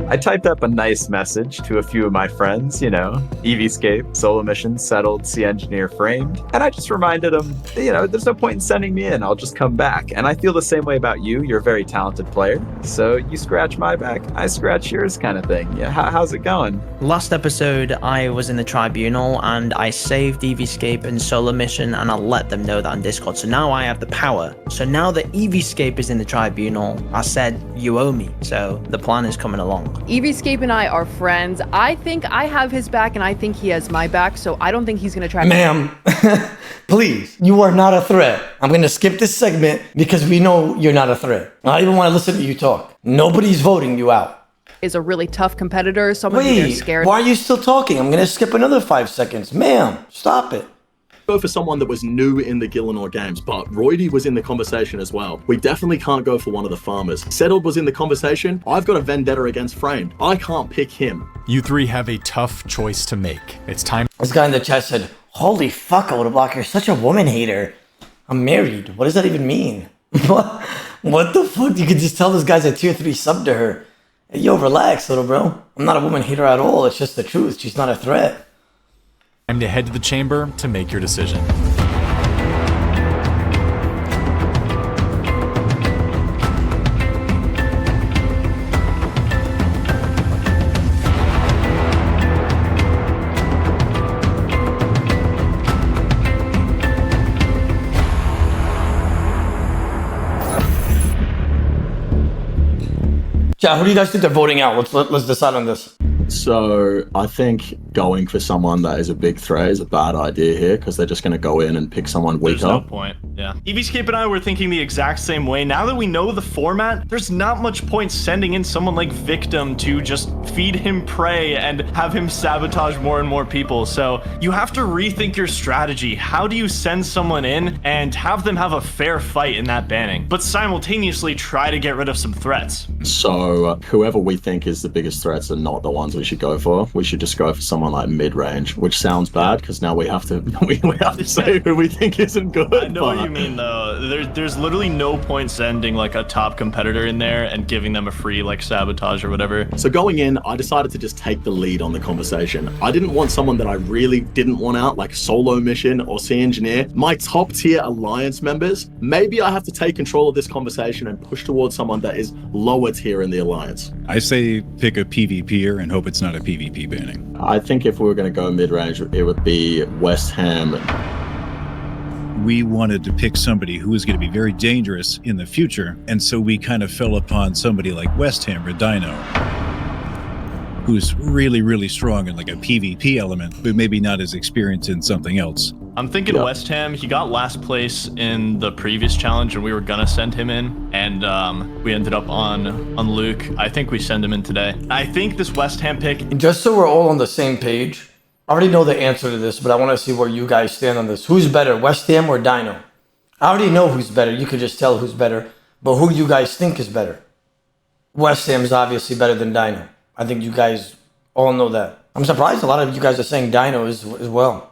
I typed up a nice message to a few of my friends, EVscape, Solo Mission, Settled, Sea Engineer, Framed. And I just reminded them, there's no point in sending me in. I'll just come back. And I feel the same way about you. You're a very talented player. So you scratch my back, I scratch yours kind of thing. Yeah, how's it going? Last episode, I was in the tribunal and I saved EVscape and Solo Mission and I let them know that on Discord. So now I have the power. So now that EVscape is in the tribunal, I said, you owe me. So the plan is coming along. EVscape and I are friends. I think I have his back and I think he has my back, so I don't think he's gonna try. Ma'am, please, you are not a threat. I'm gonna skip this segment because we know you're not a threat. I don't even want to listen to you talk. Nobody's voting you out. Is a really tough competitor, someone who they're scared. Why are you still talking? I'm gonna skip another 5 seconds. Ma'am, stop it. Go for someone that was new in the Gielinor games, but Roydy was in the conversation as well. We definitely can't go for one of the farmers. Settled was in the conversation. I've got a vendetta against Framed. I can't pick him. You three have a tough choice to make. It's time. This guy in the chat said, holy fuck, Odablock, you're such a woman hater. I'm married. What does that even mean? What the fuck? You could just tell this guy's a tier 3 sub to her. Hey, yo, relax, little bro. I'm not a woman hater at all. It's just the truth. She's not a threat. Time to head to the chamber to make your decision. Yeah, who do you guys think they're voting out? Let's decide on this. So I think going for someone that is a big threat is a bad idea here because they're just going to go in and pick someone weaker. There's no point. Yeah. EVscape and I were thinking the exact same way. Now that we know the format, there's not much point sending in someone like Victim to just feed him prey and have him sabotage more and more people. So you have to rethink your strategy. How do you send someone in and have them have a fair fight in that banning, but simultaneously try to get rid of some threats? So whoever we think is the biggest threats are not the ones we should go for. We should just go for someone like mid-range, which sounds bad because now we have to we have to say who we think isn't good. I know what you mean though. There's literally no point sending like a top competitor in there and giving them a free like sabotage or whatever. So going in, I decided to just take the lead on the conversation. I didn't want someone that I really didn't want out, like Solo Mission or Sea Engineer. My top tier alliance members, maybe I have to take control of this conversation and push towards someone that is lower tier in the alliance. I say pick a PvPer and hope it's not a PvP banning. I think if we were going to go mid-range, it would be West Ham. We wanted to pick somebody who was going to be very dangerous in the future, and so we kind of fell upon somebody like West Ham or Dino. who's really, really strong in like a PvP element, but maybe not as experienced in something else. I'm thinking West Ham. He got last place in the previous challenge, and we were gonna send him in, and we ended up on Luke. I think we send him in today. I think this West Ham pick. Just so we're all on the same page, I already know the answer to this, but I want to see where you guys stand on this. Who's better, West Ham or Dino? I already know who's better. You could just tell who's better, but who you guys think is better? West Ham is obviously better than Dino. I think you guys all know that. I'm surprised a lot of you guys are saying Dino as well.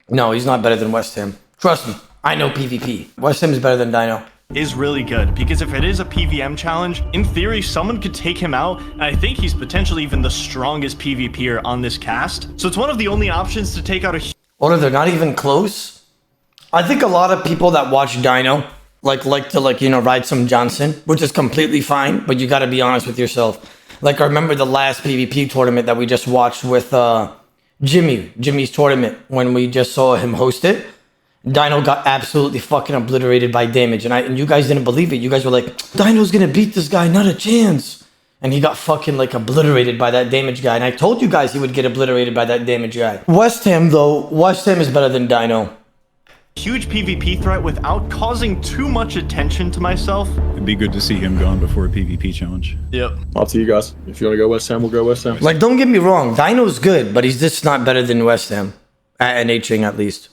No, he's not better than West Ham. Trust me, I know PvP. West Ham is better than Dino. Is really good, because if it is a PVM challenge, in theory, someone could take him out, and I think he's potentially even the strongest PvPer on this cast. So it's one of the only options to take out a... Or they're not even close? I think a lot of people that watch Dino like to ride some Johnson, which is completely fine, but you gotta be honest with yourself. Like, I remember the last PvP tournament that we just watched with Jimmy's tournament, when we just saw him host it. Dino got absolutely fucking obliterated by damage, and you guys didn't believe it. You guys were like, Dino's gonna beat this guy, not a chance. And he got fucking like obliterated by that damage guy, and I told you guys he would get obliterated by that damage guy. West Ham is better than Dino. Huge PvP threat without causing too much attention to myself. It'd be good to see him gone before a PvP challenge. Yep. Up to you guys. If you want to go West Ham, we'll go West Ham. Like, don't get me wrong, Dino's good, but he's just not better than West Ham. At NHing, at least.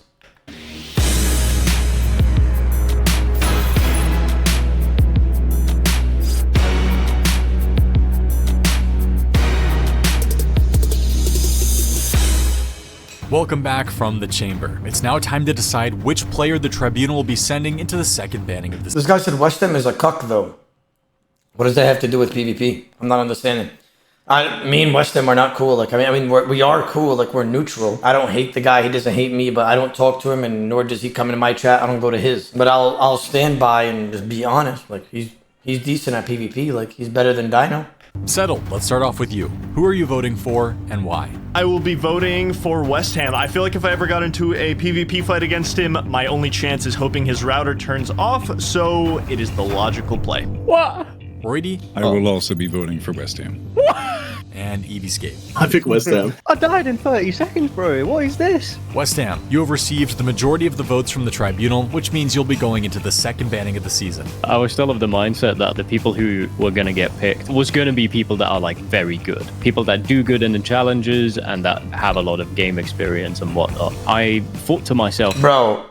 Welcome back from the chamber. It's now time to decide which player the tribunal will be sending into the second banning of This guy said West Ham is a cuck, though. What does that have to do with PvP? I'm not understanding. Me and West Ham are not cool. Like, I mean, we are cool. Like, we're neutral. I don't hate the guy. He doesn't hate me, but I don't talk to him, and nor does he come into my chat. I don't go to his. But I'll stand by and just be honest. Like, he's decent at PvP. Like, he's better than Dino. Settled. Let's start off with you. Who are you voting for and why? I will be voting for West Ham. I feel like if I ever got into a PvP fight against him, my only chance is hoping his router turns off, so it is the logical play. What? Roydy? I will also be voting for West Ham. And Evescape. I pick West Ham. I died in 30 seconds, bro. What is this? West Ham, you have received the majority of the votes from the tribunal, which means you'll be going into the second banning of the season. I was still of the mindset that the people who were going to get picked was going to be people that are like very good. People that do good in the challenges and that have a lot of game experience and whatnot. I thought to myself... Bro,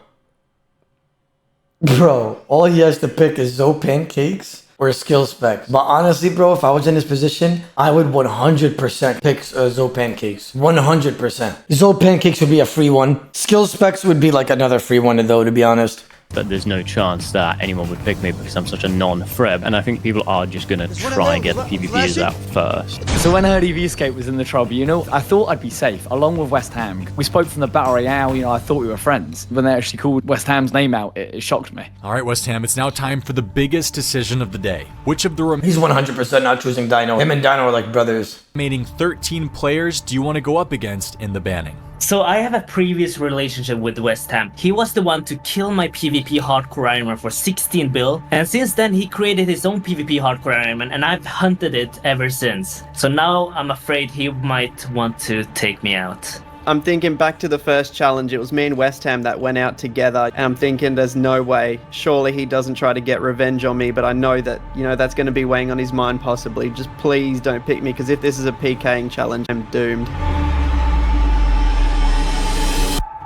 all he has to pick is Zo Pancakes or skill specs. But honestly, bro, if I was in his position, I would 100% pick Zo Pancakes. 100%. Zo Pancakes would be a free one. Skill specs would be like another free one, though, to be honest. But there's no chance that anyone would pick me because I'm such a non-Freb, and I think people are just going to try and get the PvPs out first. So when I heard Evescape was in the tribunal, I thought I'd be safe, along with West Ham. We spoke from the Battle Royale, I thought we were friends. When they actually called West Ham's name out, it shocked me. All right, West Ham, it's now time for the biggest decision of the day. Which of the He's 100% not choosing Dino. Him and Dino are like brothers. remaining 13 players do you want to go up against in the banning? So I have a previous relationship with West Ham. He was the one to kill my PvP hardcore Iron Man for 16 bill, and since then he created his own PvP hardcore Iron Man, and I've hunted it ever since. So now I'm afraid he might want to take me out. I'm thinking back to the first challenge. It was me and West Ham that went out together, and I'm thinking there's no way. Surely he doesn't try to get revenge on me, but I know that, that's going to be weighing on his mind possibly. Just please don't pick me, because if this is a PKing challenge, I'm doomed.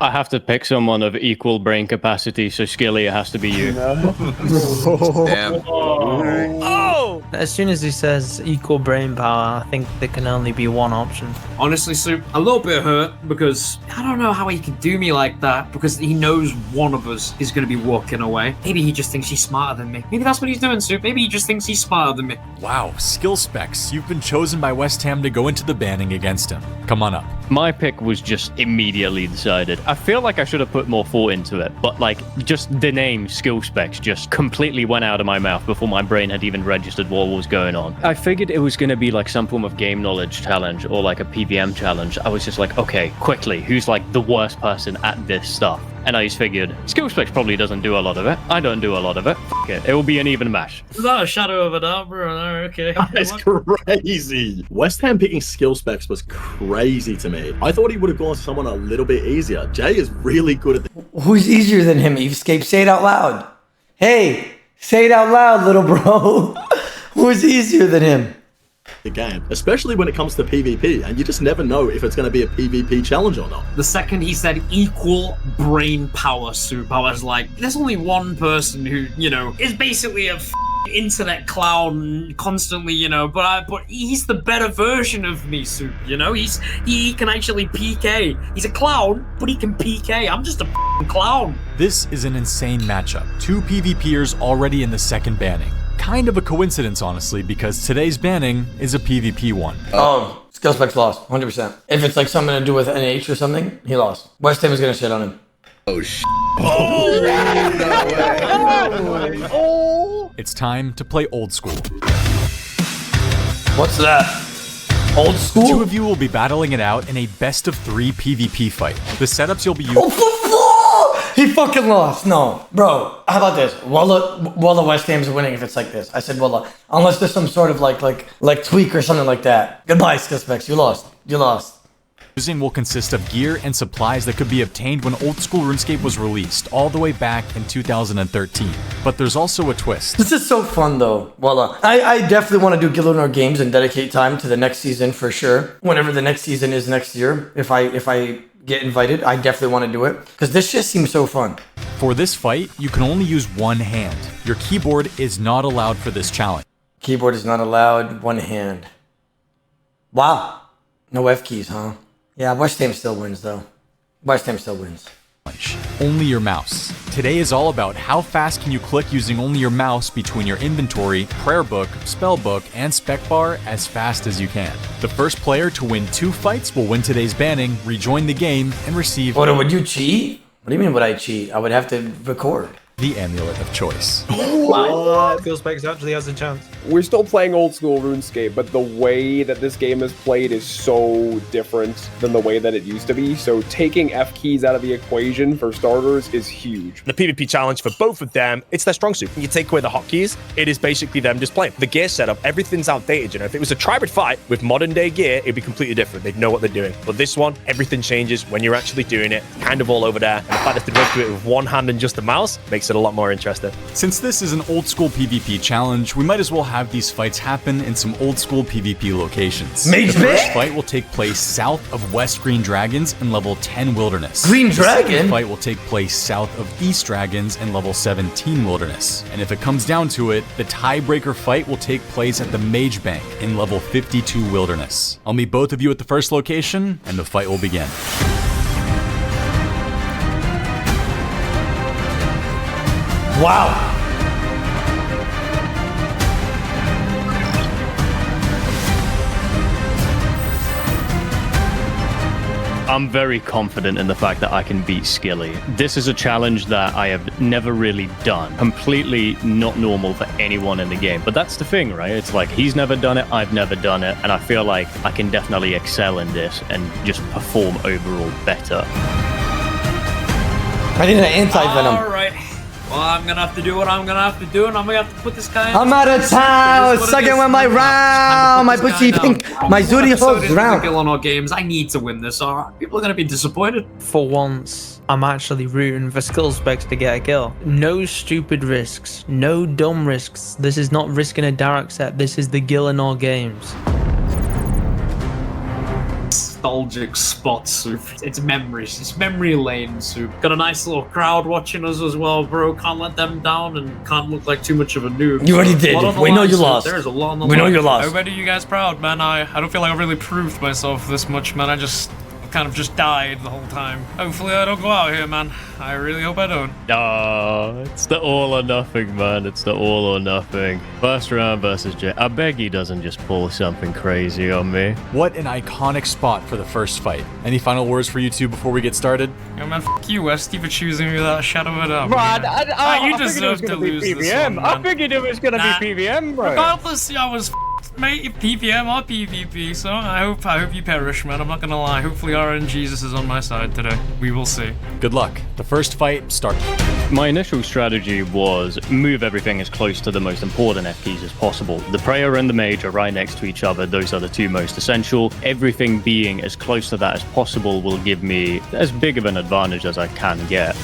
I have to pick someone of equal brain capacity, so Skilly, it has to be you. Damn. Oh! As soon as he says equal brain power, I think there can only be one option. Honestly, Soup, a little bit hurt because I don't know how he can do me like that because he knows one of us is going to be walking away. Maybe he just thinks he's smarter than me. Maybe that's what he's doing, Soup. Maybe he just thinks he's smarter than me. Wow, skill specs. You've been chosen by West Ham to go into the banning against him. Come on up. My pick was just immediately decided. I feel like I should have put more thought into it, but just the name skill specs just completely went out of my mouth before my brain had even registered what was going on. I figured it was going to be like some form of game knowledge challenge or like a PVM challenge. I was just like, okay, quickly, who's like the worst person at this stuff? And I just figured, skill specs probably doesn't do a lot of it. I don't do a lot of it. Fuck it. It will be an even match. Without a shadow of a doubt, bro. Okay. That's crazy. West Ham picking skill specs was crazy to me. I thought he would have gone someone a little bit easier. Jay is really good at Who's easier than him, Evescape? Say it out loud. Hey, say it out loud, little bro. Who's easier than him? the game, especially when it comes to PvP, and you just never know if it's going to be a PvP challenge or not. The second he said equal brain power, Soup, I was like, there's only one person who, you know, is basically a internet clown constantly, you know, but he's the better version of me, Soup, you know? He can actually PK. He's a clown, but he can PK. I'm just a clown. This is an insane matchup. Two PvPers already in the second banning. Kind of a coincidence, honestly, because today's banning is a PvP one. Oh, skill specs lost, 100%. If it's like something to do with NH or something, he lost. West Ham is gonna shit on him. Oh, sh**. It's time to play old school. What's that? Old school? The two of you will be battling it out in a best of 3 PvP fight. The setups you'll be using. He fucking lost. No, bro. How about this? Walla West Ham's winning if it's like this. I said Walla, unless there's some sort of like tweak or something like that. Goodbye, skill specs. You lost. You lost. Using will consist of gear and supplies that could be obtained when old school RuneScape was released all the way back in 2013. But there's also a twist. This is so fun though. Voila. I definitely want to do Gielinor games and dedicate time to the next season for sure. Whenever the next season is next year, if I get invited, I definitely want to do it because this just seems so fun. For this fight, you can only use one hand. Your keyboard is not allowed for this challenge. Keyboard is not allowed, one hand. Wow. No F keys, huh? Yeah, West Ham still wins, though. West Ham still wins. Only your mouse. Today is all about how fast can you click using only your mouse between your inventory, prayer book, spell book, and spec bar as fast as you can. The first player to win 2 fights will win today's banning, rejoin the game, and receive... What, would you cheat? What do you mean would I cheat? I would have to record. The amulet of choice. Skill specs actually has a chance. We're still playing old school RuneScape, but the way that this game is played is so different than the way that it used to be. So taking F keys out of the equation for starters is huge. The PvP challenge for both of them, it's their strong suit. When you take away the hotkeys, it is basically them just playing. The gear setup, everything's outdated. You know, if it was a tribal fight with modern day gear, it'd be completely different. They'd know what they're doing. But this one, everything changes when you're actually doing it, kind of all over there. And the fact that they don't do it with one hand and just a mouse makes it a lot more interesting. Since this is an old school PvP challenge, we might as well have these fights happen in some old school PvP locations. The first fight will take place south of West Green Dragons in level 10 Wilderness. Green The Dragon? second fight will take place south of East Dragons in level 17 Wilderness. And if it comes down to it, the tiebreaker fight will take place at the Mage Bank in level 52 Wilderness. I'll meet both of you at the first location, and the fight will begin. Wow. I'm very confident in the fact that I can beat Skilly. This is a challenge that I have never really done. Completely not normal for anyone in the game. But that's the thing, right? It's like, he's never done it, I've never done it, and I feel like I can definitely excel in this and just perform overall better. I need an anti-venom. Alright. Well, I'm gonna have to do what I'm gonna have to do, and I'm gonna have to put this guy in. I'm out of town. Second one, my round. My bushy pink. My zooty hoes round. The Gielinor games. I need to win this, or people are gonna be disappointed. For once, I'm actually rooting for skill specs to get a kill. No stupid risks. No dumb risks. This is not risking a Dark set. This is the Gielinor games. Nostalgic spot, Soup. It's memories. It's memory lane, Soup. Got a nice little crowd watching us as well, bro. Can't let them down and can't look like too much of a noob. You already did. We know you lost. There's a lot on the We know line. you lost. I made you guys proud, man. I don't feel like I really proved myself this much, man. I just kind of just died the whole time. Hopefully I don't go out here, man. I really hope I don't. It's the all or nothing, man. It's the all or nothing. First round versus Jay. I beg he doesn't just pull something crazy on me. What an iconic spot for the first fight. Any final words for you two before we get started? Yo, man, f*** you, Westy, for choosing me without a shadow of a doubt. Rod, man. I You figured it was deserve to gonna be lose this PVM. one, I man. figured it was gonna be PVM, bro. Regardless, I was f***ed. mate, you're PPM or PvP, so I hope you perish, man. I'm not gonna lie. Hopefully RNG Jesus is on my side today. We will see. Good luck. The first fight starts. My initial strategy was move everything as close to the most important F keys as possible. The prayer and the mage are right next to each other. Those are the two most essential. Everything being as close to that as possible will give me as big of an advantage as I can get.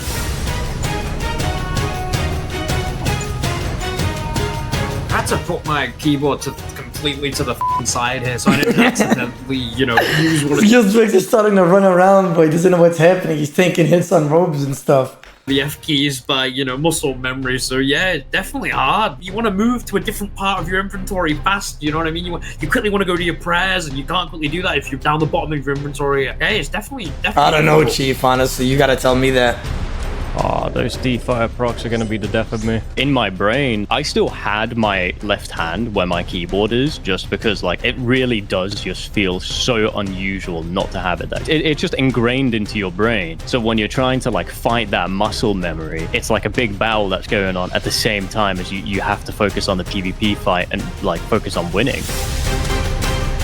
I had to put my keyboard completely to the side here, so I didn't accidentally, use one of Skillspecs is starting to run around, but he doesn't know what's happening. He's taking hits on robes and stuff. the F keys by, muscle memory. So yeah, definitely hard. You want to move to a different part of your inventory fast, you know what I mean? You quickly want to go to your prayers, and you can't quickly do that if you're down the bottom of your inventory. Yeah, it's definitely I don't know, difficult. Chief, honestly. You gotta tell me that. Oh, those D-Fire procs are going to be the death of me. In my brain, I still had my left hand where my keyboard is, just because, it really does just feel so unusual not to have it there. It's just ingrained into your brain. So when you're trying to, fight that muscle memory, it's like a big battle that's going on at the same time as you have to focus on the PvP fight and, focus on winning.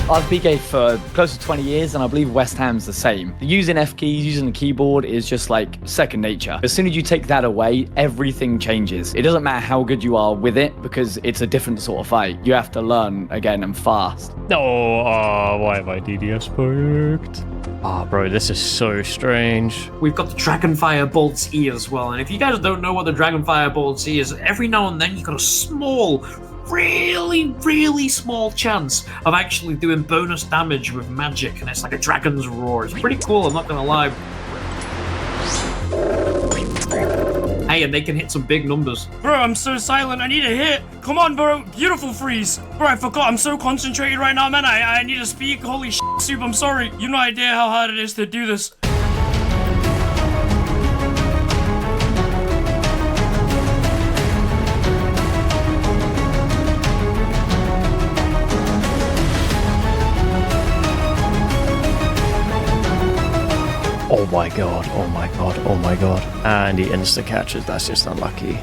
I've PK'd for close to 20 years, and I believe West Ham's the same. Using F keys, using the keyboard is just second nature. As soon as you take that away, everything changes. It doesn't matter how good you are with it, because it's a different sort of fight. You have to learn again and fast. Why have I DDS perked? Bro, this is so strange. We've got the Dragonfire Bolt's E as well, and if you guys don't know what the Dragonfire Bolt's E is, every now and then you've got a small, really small chance of actually doing bonus damage with magic, and it's like a dragon's roar. It's pretty cool, I'm not gonna lie. Hey, and they can hit some big numbers. Bro, I'm so silent. I need a hit. Come on, bro. Beautiful freeze. Bro, I forgot. I'm so concentrated right now, man. I need to speak. Holy shit, Soup. I'm sorry. You have no idea how hard it is to do this. Oh my god, oh my god, oh my god. And he insta-catches, that's just unlucky.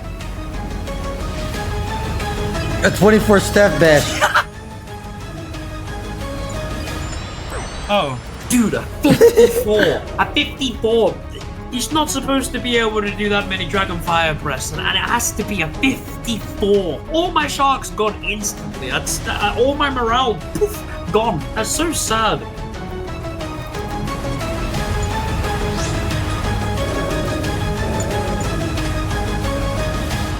A 24 step bash. Oh. Dude, a 54. A 54. He's not supposed to be able to do that many Dragonfire breaths, and it has to be a 54. All my sharks gone instantly. That's all my morale, poof, gone. That's so sad.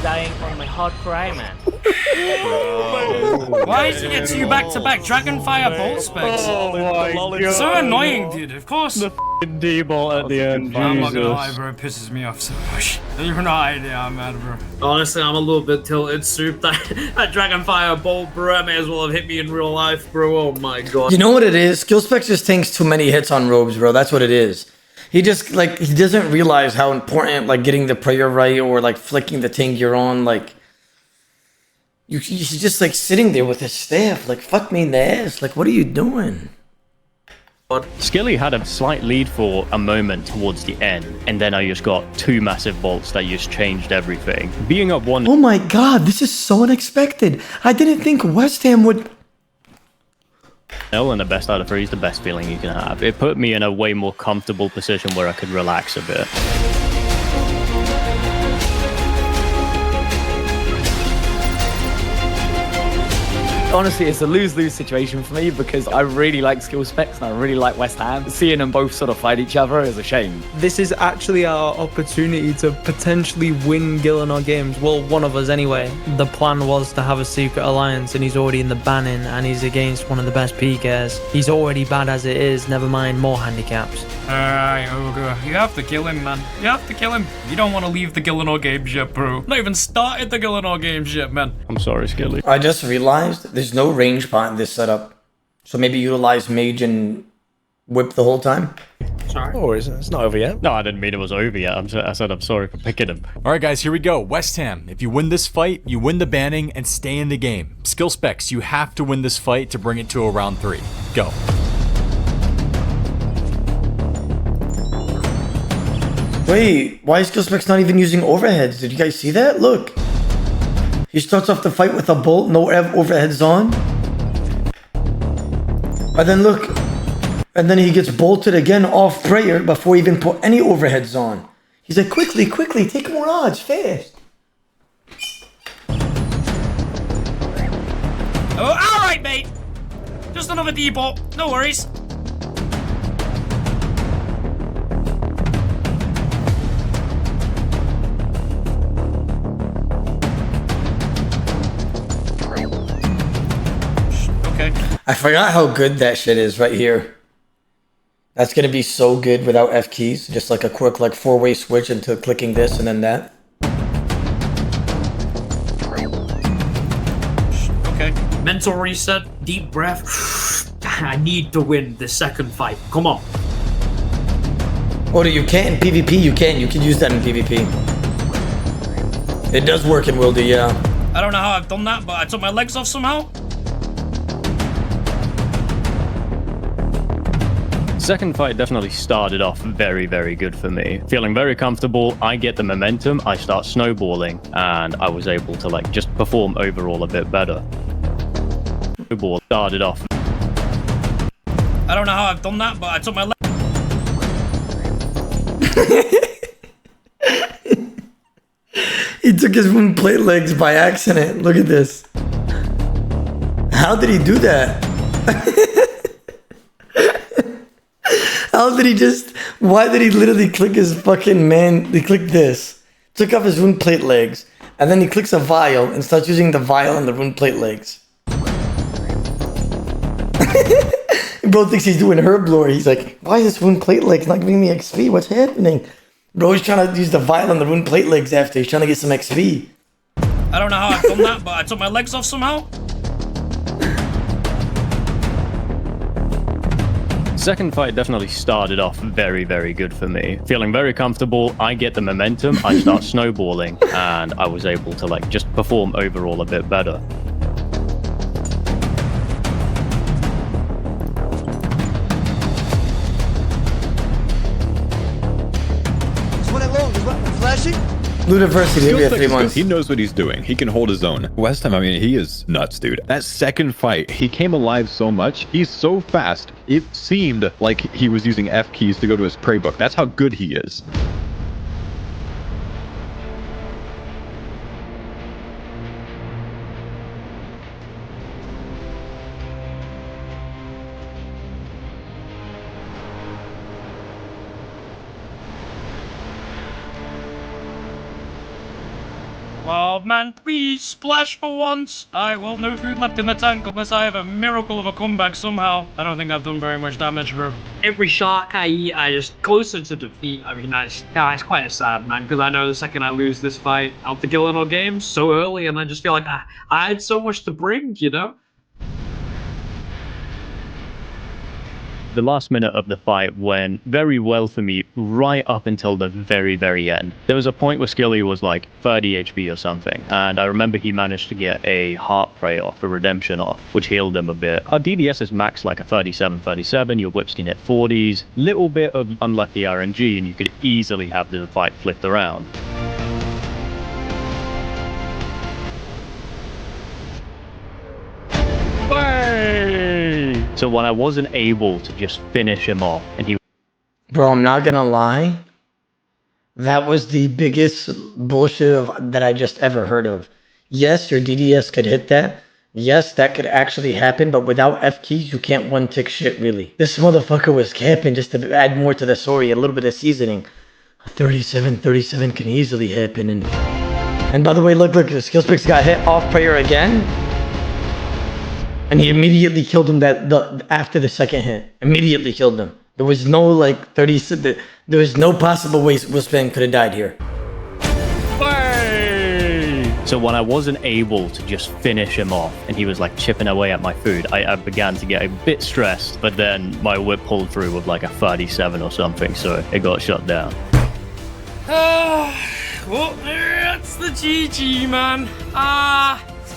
Dying on my hardcore eye, man. Why is it two back-to-back Dragonfire Bolt specs? Oh my god. So annoying, dude. Of course. The f***ing D-bolt at the end. I'm not gonna lie, Jesus. bro. It pisses me off so much. You have no idea I'm mad, bro. Honestly, I'm a little bit tilted, Soup. That Dragonfire Bolt, bro, that may as well have hit me in real life, bro. Oh my god. You know what it is? Skillspecs just takes too many hits on robes, bro. That's what it is. He just, he doesn't realize how important, getting the prayer right or, flicking the thing you're on, he's just, sitting there with his staff, fuck me in the ass. What are you doing? Skilly had a slight lead for a moment towards the end, and then I just got two massive bolts that just changed everything. Being up one... Oh my god, this is so unexpected. I didn't think West Ham would... And the best out of three is the best feeling you can have. It put me in a way more comfortable position where I could relax a bit. Honestly, it's a lose-lose situation for me because I really like Skillspecs and I really like West Ham. Seeing them both sort of fight each other is a shame. This is actually our opportunity to potentially win Gielinor games. Well, one of us anyway. The plan was to have a secret alliance, and he's already in the banning, and he's against one of the best PKs. He's already bad as it is, never mind more handicaps. Alright, Ogre. You have to kill him, man. You have to kill him. You don't want to leave the Gielinor games yet, bro. Not even started the Gielinor games yet, man. I'm sorry, Skilly. I just realized there's no range bot in this setup. So maybe utilize Mage and Whip the whole time? Sorry. Oh, it's not over yet. No, I didn't mean it was over yet. I said I'm sorry for picking him. All right, guys, here we go. West Ham, if you win this fight, you win the banning and stay in the game. Skill specs, you have to win this fight to bring it to a round 3. Go. Wait, why is Skillspecs not even using overheads? Did you guys see that? Look. He starts off the fight with a bolt, no overheads on. And then look. And then he gets bolted again off prayer before he even put any overheads on. He's like, quickly, quickly, take more odds, fast. Oh, alright, mate. Just another depot. No worries. Okay. I forgot how good that shit is right here. That's gonna be so good without F keys. Just like a quick like 4-way switch into clicking this and then that. Okay. Mental reset. Deep breath. I need to win the second fight. Come on. Oda, you can't in PvP. You can use that in PvP. It does work in Wildy, yeah. I don't know how I've done that, but I took my legs off somehow. Second fight definitely started off very, very good for me. Feeling very comfortable, I get the momentum, I start snowballing, and I was able to like just perform overall a bit better. Snowball started off. I don't know how I've done that, but I took my legs. He took his wooden plate legs by accident. Look at this. How did he do that? How did he just... Why did he literally click his fucking man... He clicked this. Took off his rune plate legs. And then he clicks a vial and starts using the vial and the rune plate legs. Bro thinks he's doing herb lore. He's like, why is this rune plate legs not giving me XP? What's happening? Bro, he's trying to use the vial and the rune plate legs after. He's trying to get some XP. I don't know how I've done that, but I took my legs off somehow. Second fight definitely started off very, very good for me. Feeling very comfortable, I get the momentum, I start snowballing, and I was able to like just perform overall a bit better. Flashing? Ludiversity, maybe 3 months. He knows what he's doing. He can hold his own. West Ham, I mean, he is nuts, dude. That second fight, he came alive so much. He's so fast. It seemed like he was using F keys to go to his prey book. That's how good he is. Oh man, please splash for once. I will no food left in the tank unless I have a miracle of a comeback somehow. I don't think I've done very much damage, bro. Every shot I eat, I just closer to defeat. I mean, it's quite sad, man, because I know the second I lose this fight out the Gielinor game so early, and I just feel like I had so much to bring, you know? The last minute of the fight went very well for me right up until the very, very end. There was a point where Skilly was like 30 HP or something, and I remember he managed to get a heart prey off, a redemption off, which healed him a bit. Our DDS is max like a 37, your whips can hit 40s, little bit of unlucky RNG, and you could easily have the fight flipped around. So when I wasn't able to just finish him off, and he... Bro, I'm not gonna lie. That was the biggest bullshit that I just ever heard of. Yes, your DDS could hit that. Yes, that could actually happen, but without F keys, you can't one-tick shit, really. This motherfucker was camping just to add more to the story, a little bit of seasoning. 37 can easily happen. And by the way, look, the skill specs got hit off prayer again. And he immediately killed him after the second hit. Immediately killed him. There was no like 30. There was no possible way Wispan could have died here. So when I wasn't able to just finish him off, and he was like chipping away at my food, I began to get a bit stressed. But then my whip pulled through with like a 37 or something, so it got shut down. Well, that's the GG, man.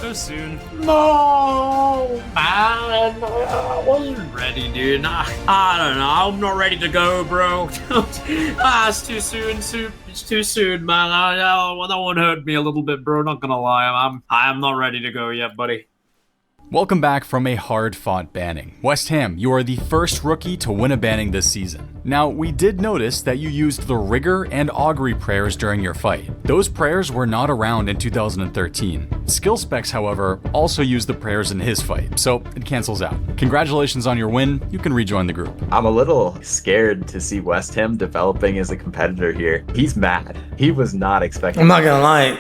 So soon. No, man, I wasn't ready, dude. I don't know. I'm not ready to go, bro. It's too soon, Soup. It's too soon, man. That one hurt me a little bit, bro. Not gonna lie. I am not ready to go yet, buddy. Welcome back from a hard-fought banning. West Ham, you are the first rookie to win a banning this season. Now, we did notice that you used the Rigor and Augury prayers during your fight. Those prayers were not around in 2013. Skillspecs, however, also used the prayers in his fight, so it cancels out. Congratulations on your win, you can rejoin the group. I'm a little scared to see West Ham developing as a competitor here. He's mad. He was not expecting. I'm not gonna lie,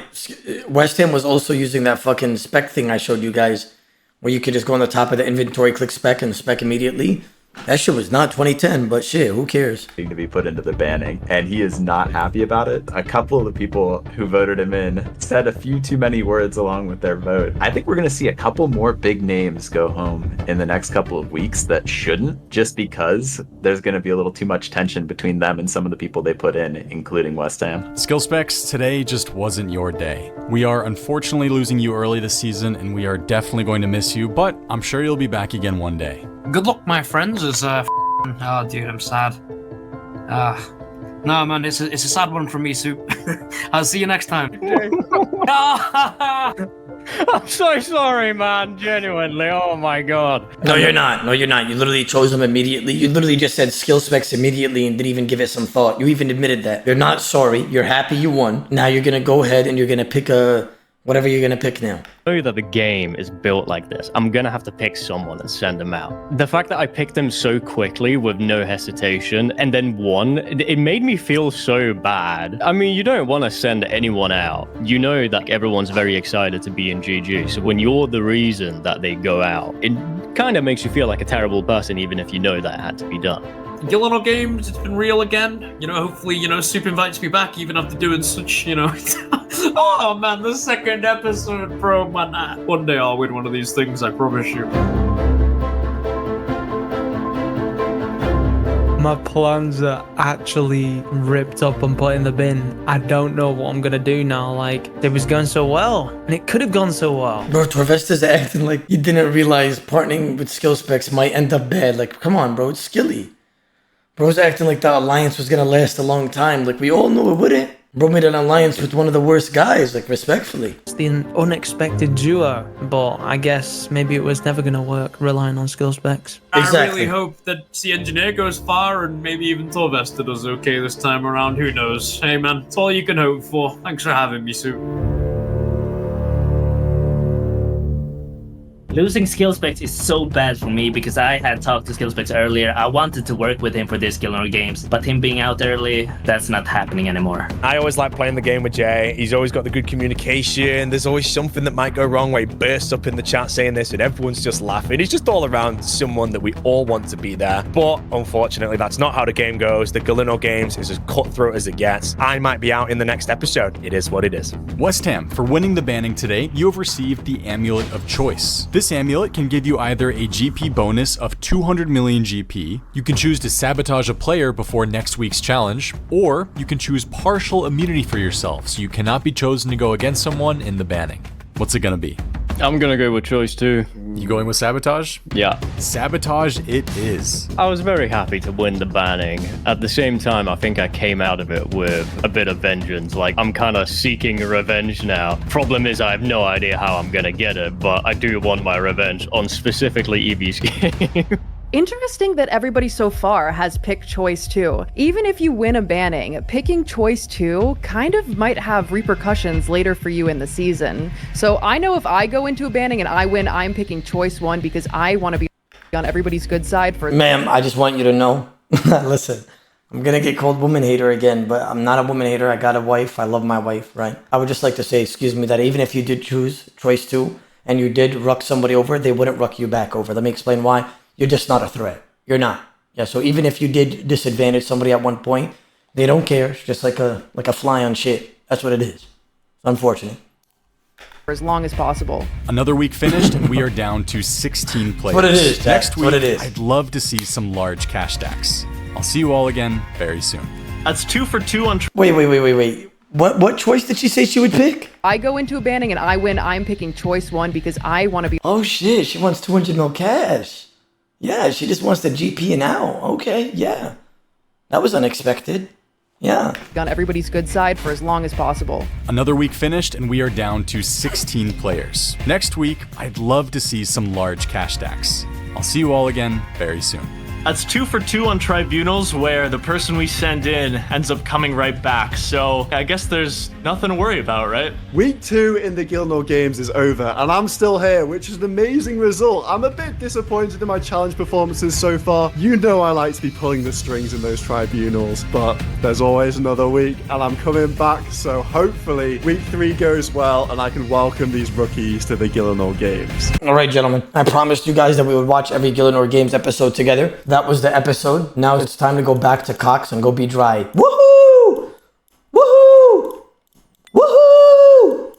West Ham was also using that fucking spec thing I showed you guys, where you could just go on the top of the inventory, click spec, and spec immediately. That shit was not 2010, but shit, who cares? To be put into the banning, and he is not happy about it. A couple of the people who voted him in said a few too many words along with their vote. I think we're going to see a couple more big names go home in the next couple of weeks that shouldn't, just because there's going to be a little too much tension between them and some of the people they put in, including West Ham. Skill Specs, today just wasn't your day. We are unfortunately losing you early this season, and we are definitely going to miss you, but I'm sure you'll be back again one day. Good luck, my friends. Oh, dude, I'm sad. No, man, it's a sad one for me, Soup. I'll see you next time. I'm so sorry, man. Genuinely. Oh my god. No, you're not. No, you're not. You literally chose them immediately. You literally just said skill specs immediately and didn't even give it some thought. You even admitted that. You're not sorry. You're happy you won. Now you're gonna go ahead and you're gonna pick whatever you're gonna pick now. I know that the game is built like this. I'm gonna have to pick someone and send them out. The fact that I picked them so quickly with no hesitation and then won, it made me feel so bad. I mean, you don't want to send anyone out. You know that everyone's very excited to be in GG. So when you're the reason that they go out, it kind of makes you feel like a terrible person, even if you know that it had to be done. Gielinor Games, it's been real again. Hopefully, Soup invites me back even after doing such, Oh man, the second episode, bro, man. One day I'll win one of these things, I promise you. My plans are actually ripped up and put in the bin. I don't know what I'm gonna do now. Like, it was going so well, and it could have gone so well. Bro, Torvesta's acting like he didn't realize partnering with skill specs might end up bad. Like, come on, bro, it's Skilly. Bro's acting like the alliance was gonna last a long time. Like, we all knew it wouldn't. Bro made an alliance with one of the worst guys, like, respectfully. It's the unexpected duo, but I guess maybe it was never gonna work relying on skill specs. Exactly. I really hope that the engineer goes far and maybe even Torvesta does okay this time around. Who knows? Hey man, it's all you can hope for. Thanks for having me, Soup. Losing Skillspecs is so bad for me because I had talked to Skillspecs earlier. I wanted to work with him for this Gielinor Games, but him being out early, that's not happening anymore. I always like playing the game with Jay. He's always got the good communication. There's always something that might go wrong where he bursts up in the chat saying this and everyone's just laughing. He's just all around someone that we all want to be there. But unfortunately, that's not how the game goes. The Gielinor Games is as cutthroat as it gets. I might be out in the next episode. It is what it is. West Ham, for winning the banning today, you have received the Amulet of Choice. This amulet can give you either a GP bonus of 200 million GP, you can choose to sabotage a player before next week's challenge, or you can choose partial immunity for yourself, so you cannot be chosen to go against someone in the banning. What's it gonna be? I'm gonna go with choice 2. You going with sabotage? Yeah. Sabotage it is. I was very happy to win the banning. At the same time, I think I came out of it with a bit of vengeance. Like, I'm kind of seeking revenge now. Problem is, I have no idea how I'm gonna get it, but I do want my revenge on specifically Evie's game. Interesting that everybody so far has picked choice 2. Even if you win a banning, picking choice 2 kind of might have repercussions later for you in the season. So I know if I go into a banning and I win, I'm picking choice 1 because I want to be on everybody's good side for— Ma'am, I just want you to know, listen, I'm gonna get called woman hater again, but I'm not a woman hater. I got a wife. I love my wife, right? I would just like to say, excuse me, that even if you did choose choice 2 and you did ruck somebody over, they wouldn't ruck you back over. Let me explain why. You're just not a threat. You're not. Yeah, so even if you did disadvantage somebody at one point, they don't care. It's just like a fly on shit. That's what it is. It's unfortunate. For as long as possible. Another week finished, and we are down to 16 players. What it is, Jack. Next week, What it is. I'd love to see some large cash stacks. I'll see you all again very soon. That's 2 for 2 on... Wait. What choice did she say she would pick? I go into a banning and I win, I'm picking choice 1 because I want to be— Oh shit, she wants 200 mil cash. Yeah, she just wants the GP now. Okay, yeah. That was unexpected. Yeah. On everybody's good side for as long as possible. Another week finished, and we are down to 16 players. Next week, I'd love to see some large cash stacks. I'll see you all again very soon. That's 2 for 2 on tribunals where the person we send in ends up coming right back. So I guess there's nothing to worry about, right? Week 2 in the Gielinor games is over, and I'm still here, which is an amazing result. I'm a bit disappointed in my challenge performances so far. You know I like to be pulling the strings in those tribunals, but there's always another week, and I'm coming back, so hopefully week 3 goes well, and I can welcome these rookies to the Gielinor games. All right, gentlemen. I promised you guys that we would watch every Gielinor games episode together. That was the episode. Now it's time to go back to Cox and go be dry. Woohoo!